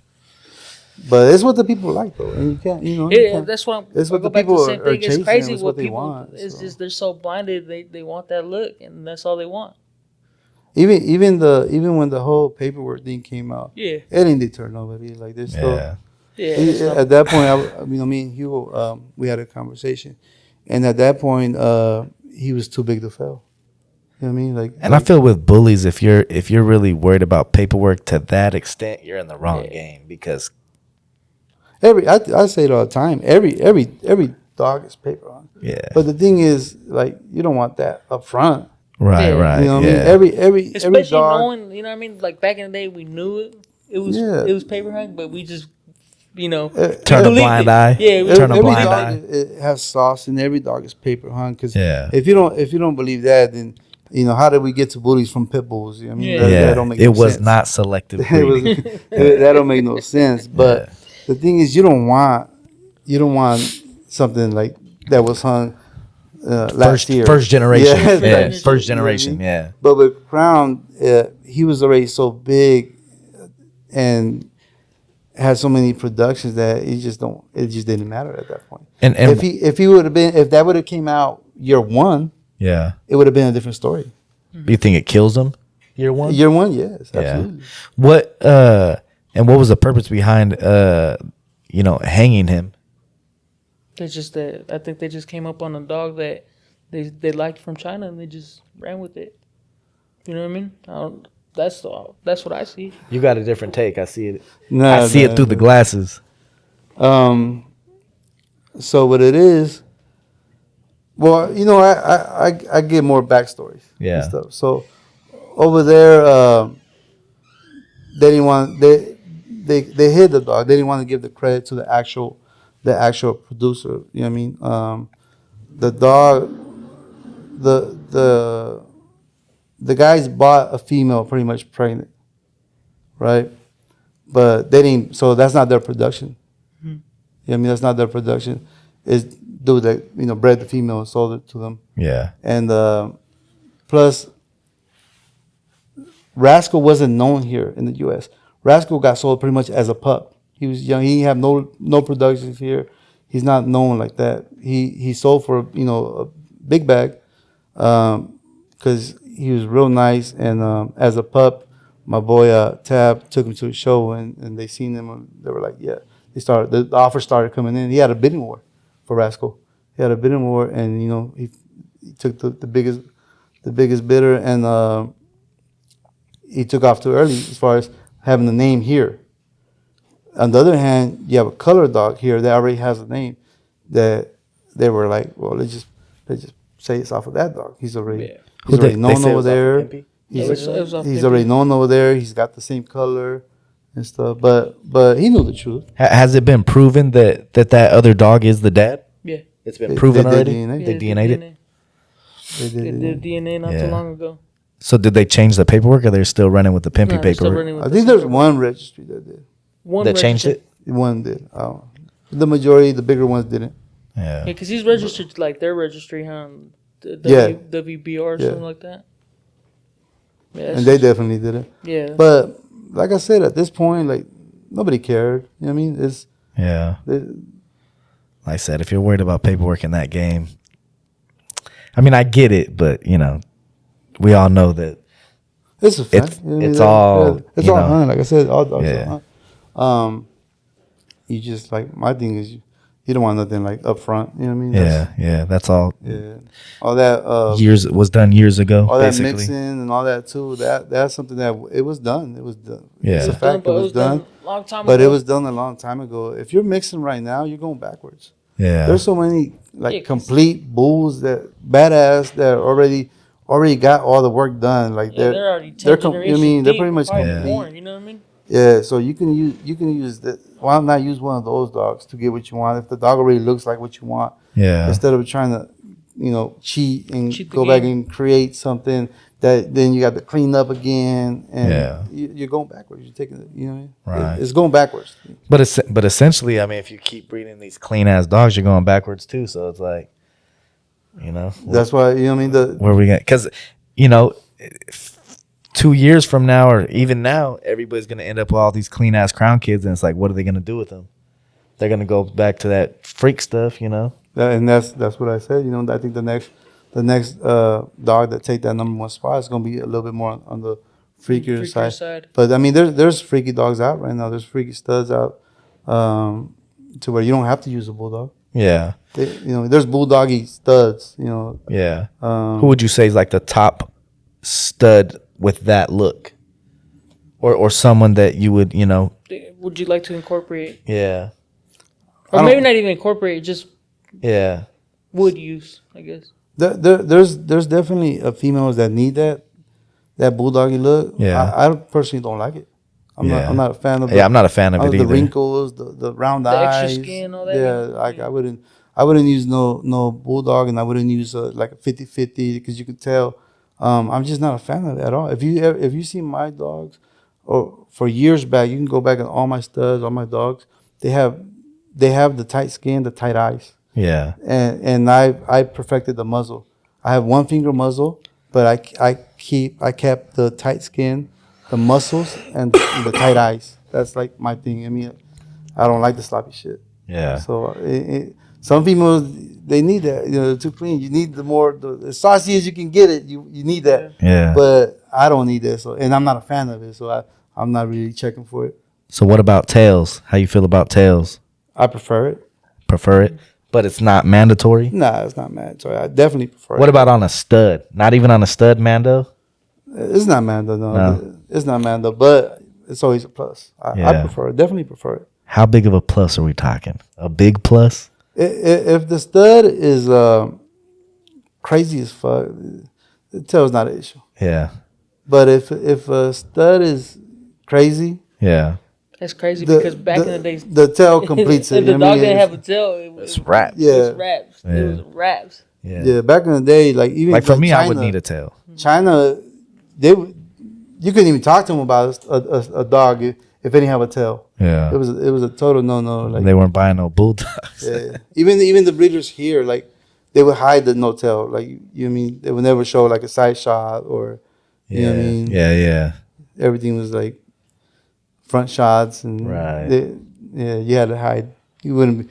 But it's what the people like, though, and you can't. That's what it's what the back people to the same are thing. chasing. It's crazy it's what they people want. It's just they're so blinded. They want that look, and that's all they want. Even when the whole paperwork thing came out, it didn't deter nobody. Like there's still. At that point, me and Hugo, we had a conversation, and at that point, he was too big to fail. You know what I mean? Like, And I feel with bullies, if you're really worried about paperwork to that extent, you're in the wrong game because I say it all the time. Every dog is paper hung. yeah, But the thing is, like, you don't want that up front. right, Yeah. right, You know what yeah. I mean? Every Especially dog. knowing, you know what I mean? Like back in the day, we knew it. It was paper hug, but we just, you know, Turn a believed blind it. eye. Yeah, we Turn a Every blind dog eye. it has sauce, and every dog is paper hung. Because Yeah. if you don't believe that, then how did we get to bullies from pit bulls? You know what I mean, Yeah. that Yeah, don't make it no was sense. not selective It was breeding. that don't make no sense. But the thing is, you don't want something like that was hung last year. First generation. Yeah, Yeah, like, first you know what I generation. mean? Yeah, But with Crown, he was already so big and had so many productions that it just didn't matter at that point. and If that would have came out year one, yeah. it would have been a different story. Do you think it kills them? Year one. Year one, yes, Yeah. absolutely. What and what was the purpose behind hanging him? It's just that I think they just came up on a dog that they liked from China and they just ran with it. You know what I mean? That's what I see. You got a different take. I see it. No, I see it through the glasses. So what it is, well, I get more backstories. Yeah. And stuff. So over there, they didn't want they hid the dog. They didn't want to give the credit to the actual producer. You know what I mean? The dog, the guys bought a female pretty much pregnant, right? But they didn't. So that's not their production. You know what I mean? That's not their production. It's dude that bred the female and sold it to them. Yeah. And plus, Rascal wasn't known here in the U.S. Rascal got sold pretty much as a pup. He was young. He didn't have no productions here. He's not known like that. He sold for a big bag because he was real nice. And as a pup, my boy Tab took him to a show and they seen him and they were like, yeah. The offer started coming in. He had a bidding war for Rascal. He had a bidding war, and he took the biggest bidder, and he took off too early as far as having the name here. On the other hand, you have a color dog here that already has a name that they were like, well, let's just say it's off of that dog. He's already known over there. He's already known over there. He's got the same color and stuff. But he knew the truth. Has it been proven that other dog is the dad? Yeah. It's been proven they did already. DNA. They DNA'd it. They They did DNA not too long ago. So did they change the paperwork, or they're still running with the pimpy No, they're still paperwork? running with I the think there's same one registry that did. one That changed registered- it. One did. The majority, the bigger ones didn't. Yeah. Yeah, because he's registered to, like their registry, huh? Yeah. WBR or Yeah. something like that. Yeah, And they definitely did it. yeah. But like I said, at this point, like nobody cared. You know what I mean? Yeah. Like I said, if you're worried about paperwork in that game, I mean, I get it, but we all know that It's a fact. It's all, It's you all know. hunt. Like I said, all dogs Yeah. are hunt. You just like my thing is you don't want nothing like up front. You know what I mean? yeah, that's all. Yeah. All that Was done years ago. all that basically. mixing and all that too. That's something that it was done. It was done. Yeah. It's a It was fact. It was done. a long time But ago. it was done a long time ago. If you're mixing right now, you're going backwards. Yeah. There's so many like Yeah, 'cause- complete bulls that badass that already got all the work done. Like Yeah, they're already 10 they're generations they're deep pretty much before I was complete. born, you know what I mean? Yeah, so you can use that. Why not use one of those dogs to get what you want? If the dog already looks like what you want, Yeah. instead of trying to, cheat and Cheat the go back game. and create something that then you got to clean up again, and Yeah. you're going backwards. You're taking it, Right. It's going backwards. But essentially, I mean, if you keep breeding these clean ass dogs, you're going backwards too. So it's like, That's why where are we going? Because 2 years from now, or even now, everybody's gonna end up with all these clean ass crown kids, and it's like, what are they gonna do with them? They're gonna go back to that freak stuff, And that's what I said. I think the next dog that take that number one spot is gonna be a little bit more on the freakier side. But I mean, there's freaky dogs out right now. There's freaky studs out, to where you don't have to use a bulldog. Yeah, There's bulldoggy studs. yeah. Um, Who would you say is like the top stud with that look, or someone that you would, you know, Would you like to incorporate, yeah, or I maybe don't- not even incorporate, just yeah, would use? I guess. There's definitely females that need that bulldoggy look. Yeah. I personally don't like it. I'm not a fan of yeah. I'm not a fan of it the either. wrinkles, the round The extra eyes. skin, all that, Yeah, you know? like Yeah. I wouldn't use no bulldog, and I wouldn't use like a 50-50 because you could tell. I'm just not a fan of it at all. If you see my dogs, or for years back, you can go back and all my studs, all my dogs, they have the tight skin, the tight eyes, Yeah, and I perfected the muzzle. I have one finger muzzle, but I kept the tight skin, the muscles, and the tight eyes. That's like my thing. I mean, I don't like the sloppy shit. yeah, So some females, they need that. You know, too clean. You need the saucy as you can get it. You need that. yeah. But I don't need that. So, and I'm not a fan of it. So I'm not really checking for it. So what about tails? How you feel about tails? I prefer it. Prefer it, but it's not mandatory. Nah, it's not mandatory. I definitely prefer What it. about on a stud? Not even on a stud, Mando. It's not Mando, no. No. It's not Mando, but it's always a plus. I Yeah. prefer it. Definitely prefer it. How big of a plus are we talking? A big plus? If the stud is crazy as fuck, the tail's not an issue. Yeah, But if a stud is crazy, yeah. That's crazy because back in the days, the tail completes it. if the you know what I dog mean? didn't have a tail, it was It's rap. Yeah. It was raps. Yeah. It was raps. Yeah. Yeah, back in the day, like even Like for me, I would China- need a tail. China, you couldn't even talk to them about a dog if it didn't have a tail. Yeah. It was a total no. Like They weren't buying no bulldogs. yeah. even the breeders here, like they would hide the no tail. Like you know what I mean, they would never show like a side shot or you know what I mean. Yeah. Everything was like front shots and Right. you had to hide. You wouldn't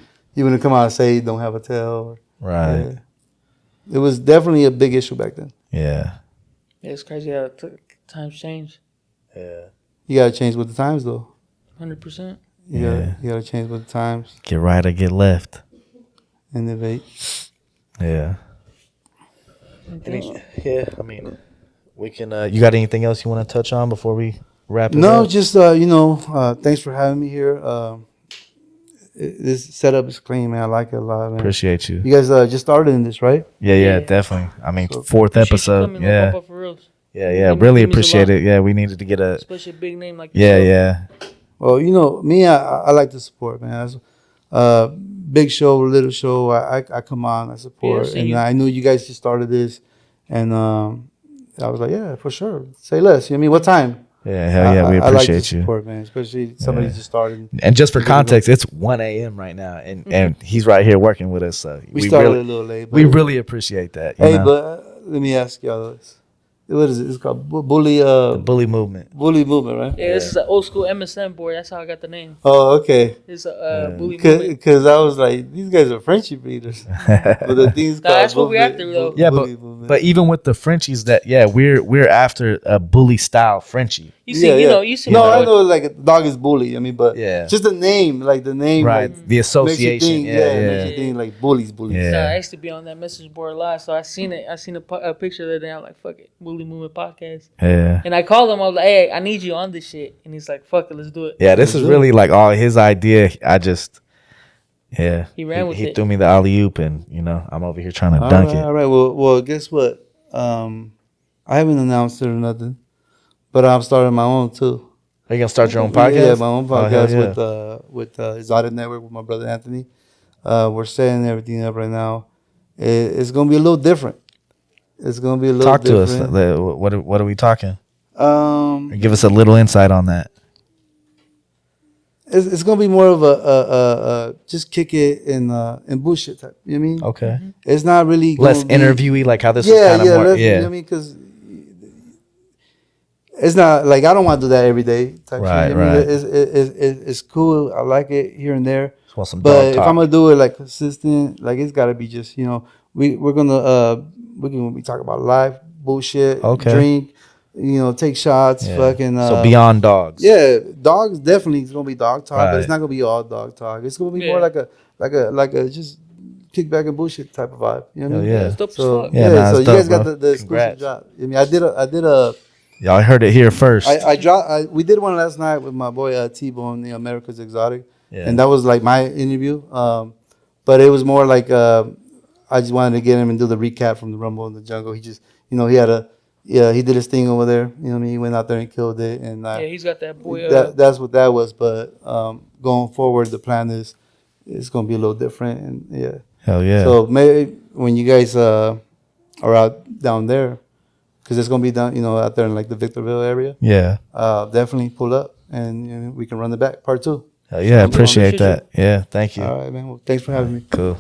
come out and say you don't have a tail. Right. Yeah. It was definitely a big issue back then. Yeah. It's crazy how times change. Yeah. You gotta change with the times though. 100%. You gotta change with the times. Get right or get left. Innovate. Yeah. Yeah. I mean, we can. You got anything else you want to touch on before we wrap it No, up? just thanks for having me here. This setup is clean, man. I like it a lot, man. Appreciate you. You guys just started in this, right? Yeah, Yeah. definitely. I mean, So- fourth Appreciate you episode. coming, Yeah. Papa, for reals. Yeah. It Really means a appreciate lot. it. Yeah, we needed to get a. Especially a big name like Yeah, yourself. yeah. Well, me, I like to support, man. Big show, little show, I come on, I support, Yeah, see and you. I knew you guys just started this, and I was like, yeah, for sure. Say less. You know what I mean? What time? Yeah, hell yeah. We I like to appreciate you. support, man. Especially somebody Yeah. just started. And just for You gotta go. context, it's 1 a.m. right now, and he's right here working with us. So We started really, a little late. But we really appreciate that. You hey, know? but let me ask y'all this. What is it? It's called bully. The bully movement. Bully movement, right? Yeah, this is an old school MSN board. That's how I got the name. Oh, okay. It's a bully movement. Because I was like, these guys are friendship breeders. But the thing's Nah, called that's what we're movement- after, though. Yeah, bully movement. but even with the Frenchies, we're after a bully style Frenchie. You see, you see. No, my I dog. know like a dog is bully. I mean, but Yeah. just the name, like the name, Right, like, the makes you association. think, makes you Yeah. think like bullies. Yeah. So I used to be on that message board a lot, so I seen it. I seen a picture the other day. I'm like, "Fuck it, Bully Movement Podcast," Yeah. and I called him. I was like, "Hey, I need you on this shit," and he's like, "Fuck it, let's do it." Yeah, this is really like all his idea. He ran with he it. threw me the alley oop, and I'm over here trying to dunk it. All right. Well, guess what? I haven't announced it or nothing, but I'm starting my own too. Are you gonna start your own podcast? Yeah, my own Oh, hell podcast yeah. with Exotic Network with my brother Anthony. We're setting everything up right now. It's gonna be a little different. It's gonna be a little Talk to us. different. What are we talking? Um, Give us a little insight on that. it's gonna be more of a just kick it and bullshit type. You know what I mean? Okay. It's not really Less gonna be- interviewy, like how this is Yeah, kind of more. less- you know what I Yeah. mean? Because it's not like I don't want to do that every day. Type Right, shit. You know what I mean? right. It's cool. I like it here and there. Just want some But dog if talk. I'm gonna do it like consistent, like it's gotta be just we're gonna we talk about life, bullshit, Okay. drink, take shots, Yeah. fucking. So beyond dogs. Yeah, dogs definitely is gonna be dog talk, but Right. it's not gonna be all dog talk. It's gonna be Yeah. more like a just kickback and bullshit type of vibe. You know what I Hell mean? yeah. It's dope as So fuck. Yeah, yeah, nah, so it's you guys dope, got bro. the exclusive Congrats. job. I mean, I did a Y'all heard it here first. we did one last night with my boy T-Bone, the America's Exotic, Yeah. and that was like my interview. But it was more like I just wanted to get him and do the recap from the Rumble in the Jungle. He just, he he did his thing over there. You know what I mean? He went out there and killed it, and Yeah, he's got that boy. that's what that was. But going forward, the plan is it's gonna be a little different, and yeah. Hell yeah. So maybe when you guys are out down there, because it's gonna be down, out there in like the Victorville area. Yeah. Definitely pull up, and we can run the back part 2. Hell yeah. Appreciate appreciate you. that. Yeah. Thank you. All right, man. Well, thanks for having me. Cool.